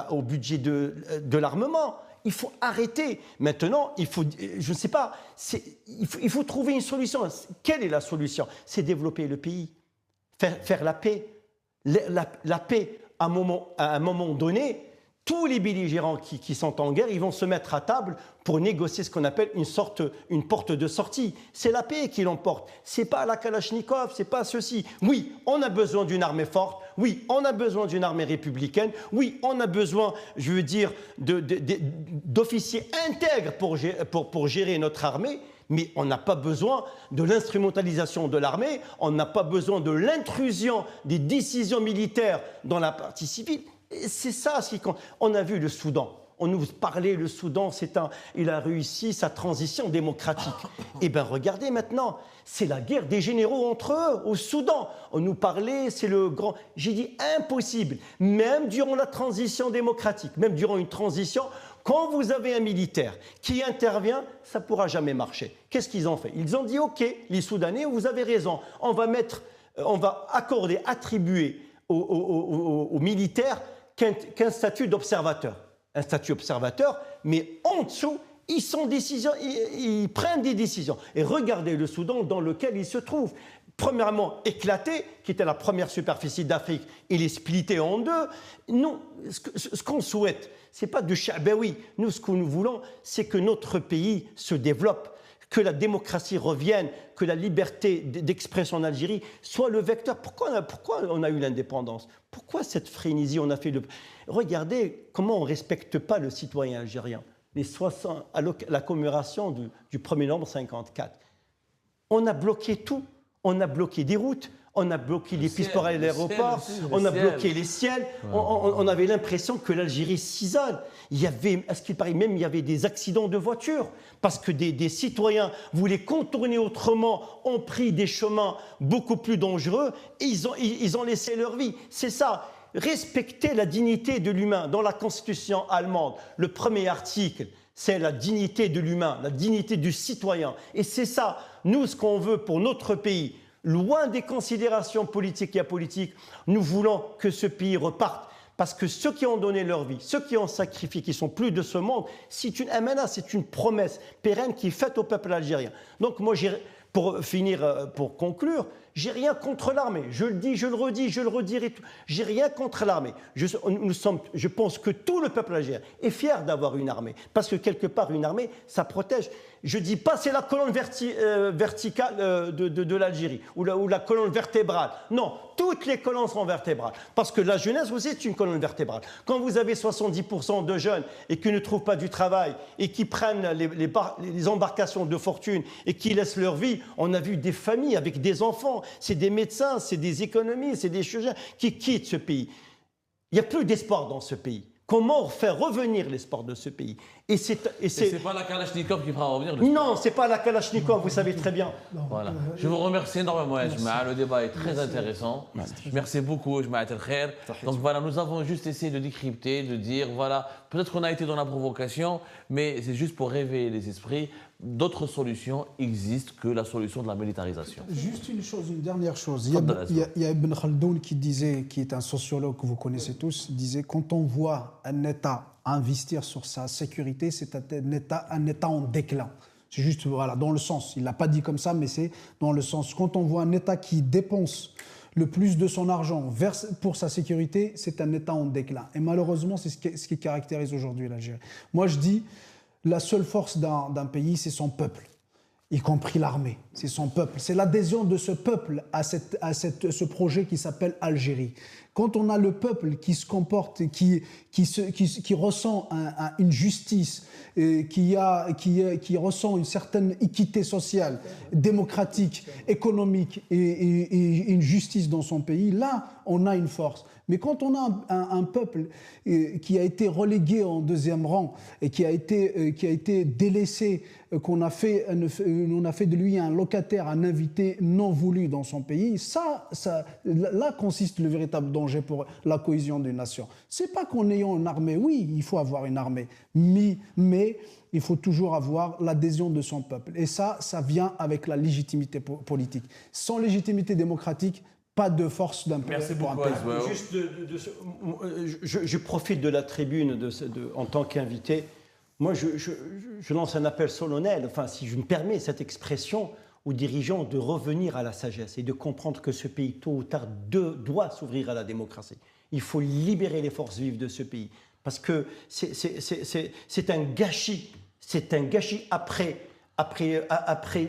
au budget de l'armement. Il faut arrêter. Maintenant, il faut, je ne sais pas, il faut trouver une solution. Quelle est la solution? C'est développer le pays, faire la paix. La paix, à un moment donné, tous les belligérants qui sont en guerre, ils vont se mettre à table pour négocier ce qu'on appelle une porte de sortie. C'est la paix qui l'emporte. C'est pas la Kalachnikov, c'est pas ceci. Oui, on a besoin d'une armée forte. Oui, on a besoin d'une armée républicaine. Oui, on a besoin, je veux dire, d'officiers intègres pour gérer notre armée. Mais on n'a pas besoin de l'instrumentalisation de l'armée, on n'a pas besoin de l'intrusion des décisions militaires dans la partie civile. C'est ça ce qui compte. On a vu le Soudan. On nous parlait, le Soudan, il a réussi sa transition démocratique. Eh bien, regardez maintenant, c'est la guerre des généraux entre eux au Soudan. On nous parlait, c'est le grand... J'ai dit impossible. Même durant la transition démocratique, même durant une transition... Quand vous avez un militaire qui intervient, ça ne pourra jamais marcher. Qu'est-ce qu'ils ont fait? Ils ont dit, OK, les Soudanais, vous avez raison, on va attribuer aux militaires qu'un statut d'observateur. Un statut observateur, mais en dessous, ils prennent des décisions. Et regardez le Soudan dans lequel il se trouve. Premièrement, éclaté, qui était la première superficie d'Afrique, il est splitté en deux. Nous, ce qu'on souhaite, ce n'est pas du Cha'baoui. Nous, ce que nous voulons, c'est que notre pays se développe, que la démocratie revienne, que la liberté d'expression en Algérie soit le vecteur. Pourquoi on a eu l'indépendance? Pourquoi cette frénésie? Regardez comment on ne respecte pas le citoyen algérien. La commémoration du 1er novembre 1954. On a bloqué tout. On a bloqué des routes, on a bloqué les pistes pour aller à l'aéroport, on a bloqué les ciels. On avait l'impression que l'Algérie s'isole. À ce qu'il paraît même, il y avait des accidents de voitures parce que des citoyens voulaient contourner autrement, ont pris des chemins beaucoup plus dangereux et ils ont laissé leur vie. C'est ça. Respecter la dignité de l'humain. Dans la Constitution allemande, le premier article, c'est la dignité de l'humain, la dignité du citoyen. Et c'est ça, nous, ce qu'on veut pour notre pays, loin des considérations politiques et apolitiques, nous voulons que ce pays reparte. Parce que ceux qui ont donné leur vie, ceux qui ont sacrifié, qui ne sont plus de ce monde, c'est une amana, c'est une promesse pérenne qui est faite au peuple algérien. Donc moi, pour conclure, j'ai rien contre l'armée. Je le dis, je le redis, je le redirai. J'ai rien contre l'armée. Je pense que tout le peuple algérien est fier d'avoir une armée. Parce que quelque part, une armée, ça protège. Je ne dis pas c'est la colonne verticale de l'Algérie ou la colonne vertébrale. Non, toutes les colonnes sont vertébrales. Parce que la jeunesse aussi est une colonne vertébrale. Quand vous avez 70% de jeunes et qui ne trouvent pas du travail et qui prennent les embarcations de fortune et qui laissent leur vie, on a vu des familles avec des enfants, c'est des médecins, c'est des économistes, c'est des chirurgiens qui quittent ce pays. Il n'y a plus d'espoir dans ce pays. Comment faire revenir l'espoir de ce pays? Et c'est pas la Kalachnikov qui fera revenir Non, c'est pas la Kalachnikov, vous savez très bien. Voilà. Je vous remercie énormément, Jma'a. Le débat est très intéressant. Merci beaucoup, Jma'a El Khair. Donc voilà, nous avons juste essayé de décrypter, de dire, voilà, peut-être qu'on a été dans la provocation, mais c'est juste pour réveiller les esprits. D'autres solutions existent que la solution de la militarisation. Juste une dernière chose. Il y a Ibn Khaldoun qui est un sociologue que vous connaissez tous, disait quand on voit un État investir sur sa sécurité, c'est un État en déclin. C'est juste, voilà, dans le sens. Il ne l'a pas dit comme ça, mais c'est dans le sens. Quand on voit un État qui dépense le plus de son argent pour sa sécurité, c'est un État en déclin. Et malheureusement, c'est ce qui caractérise aujourd'hui l'Algérie. Moi, je dis, la seule force d'un pays, c'est son peuple, y compris l'armée. C'est son peuple. C'est l'adhésion de ce peuple à ce projet qui s'appelle Algérie. quand on a le peuple qui se comporte, qui ressent une justice, qui ressent une certaine équité sociale, démocratique, économique et une justice dans son pays, là, on a une force. Mais quand on a un peuple qui a été relégué en deuxième rang et qui a été délaissé, on a fait de lui un locataire, un invité non voulu dans son pays, là consiste le véritable danger pour la cohésion d'une nation. C'est pas qu'en ayant une armée, oui, il faut avoir une armée, mais il faut toujours avoir l'adhésion de son peuple. Et ça vient avec la légitimité politique. Sans légitimité démocratique, pas de force d'un peuple. Merci beaucoup, Azouao. Juste je profite de la tribune en tant qu'invité. Moi, je lance un appel solennel, enfin, si je me permets cette expression, aux dirigeants de revenir à la sagesse et de comprendre que ce pays, tôt ou tard, doit s'ouvrir à la démocratie. Il faut libérer les forces vives de ce pays. Parce que c'est un gâchis. C'est un gâchis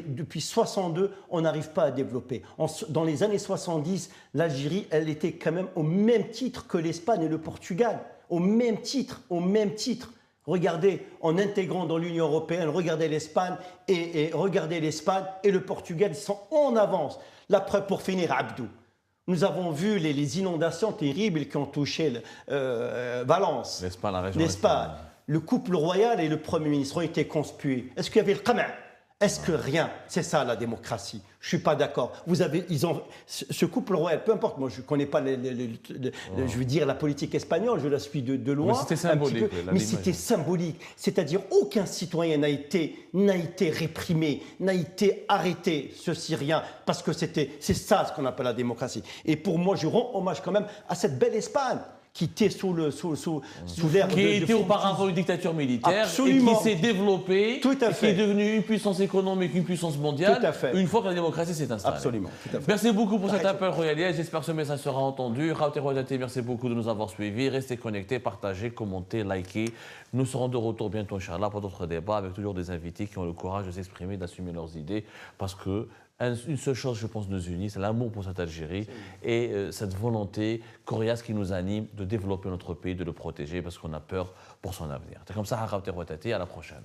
depuis 62, on n'arrive pas à développer. Dans les années 70, l'Algérie, elle était quand même au même titre que l'Espagne et le Portugal. Au même titre. Regardez, en intégrant dans l'Union européenne, regardez l'Espagne et le Portugal, ils sont en avance. La preuve, pour finir, Abdou. Nous avons vu les inondations terribles qui ont touché Valence. L'Espagne, la région. L'Espagne. Le couple royal et le Premier ministre ont été conspués. Est-ce qu'il y avait le qama'? Est-ce que rien? C'est ça la démocratie. Je ne suis pas d'accord. Ce couple royal, peu importe, moi je ne connais pas je veux dire, la politique espagnole, je la suis de loin. Mais c'était symbolique. Mais c'était symbolique. C'est-à-dire aucun citoyen n'a été réprimé, n'a été arrêté, ceci rien, parce que c'est ça ce qu'on appelle la démocratie. Et pour moi, je rends hommage quand même à cette belle Espagne qui était sous l'ère qui était auparavant une dictature militaire. Absolument. Et qui s'est développée. Tout à fait. Et qui est devenue une puissance économique, une puissance mondiale. Tout à fait. Une fois que la démocratie s'est installée. Absolument. Tout à fait. Merci beaucoup pour cet appel royal. J'espère que ce message sera entendu. Raoult Royauté, merci beaucoup de nous avoir suivis. Restez connectés, partagez, commentez, likez. Nous serons de retour bientôt, Inch'Allah, pour d'autres débats avec toujours des invités qui ont le courage de s'exprimer, d'assumer leurs idées. Parce que une seule chose, je pense, nous unit, c'est l'amour pour cette Algérie et cette volonté coriace qui nous anime de développer notre pays, de le protéger parce qu'on a peur pour son avenir. C'est comme ça, Raoult Royauté, à la prochaine.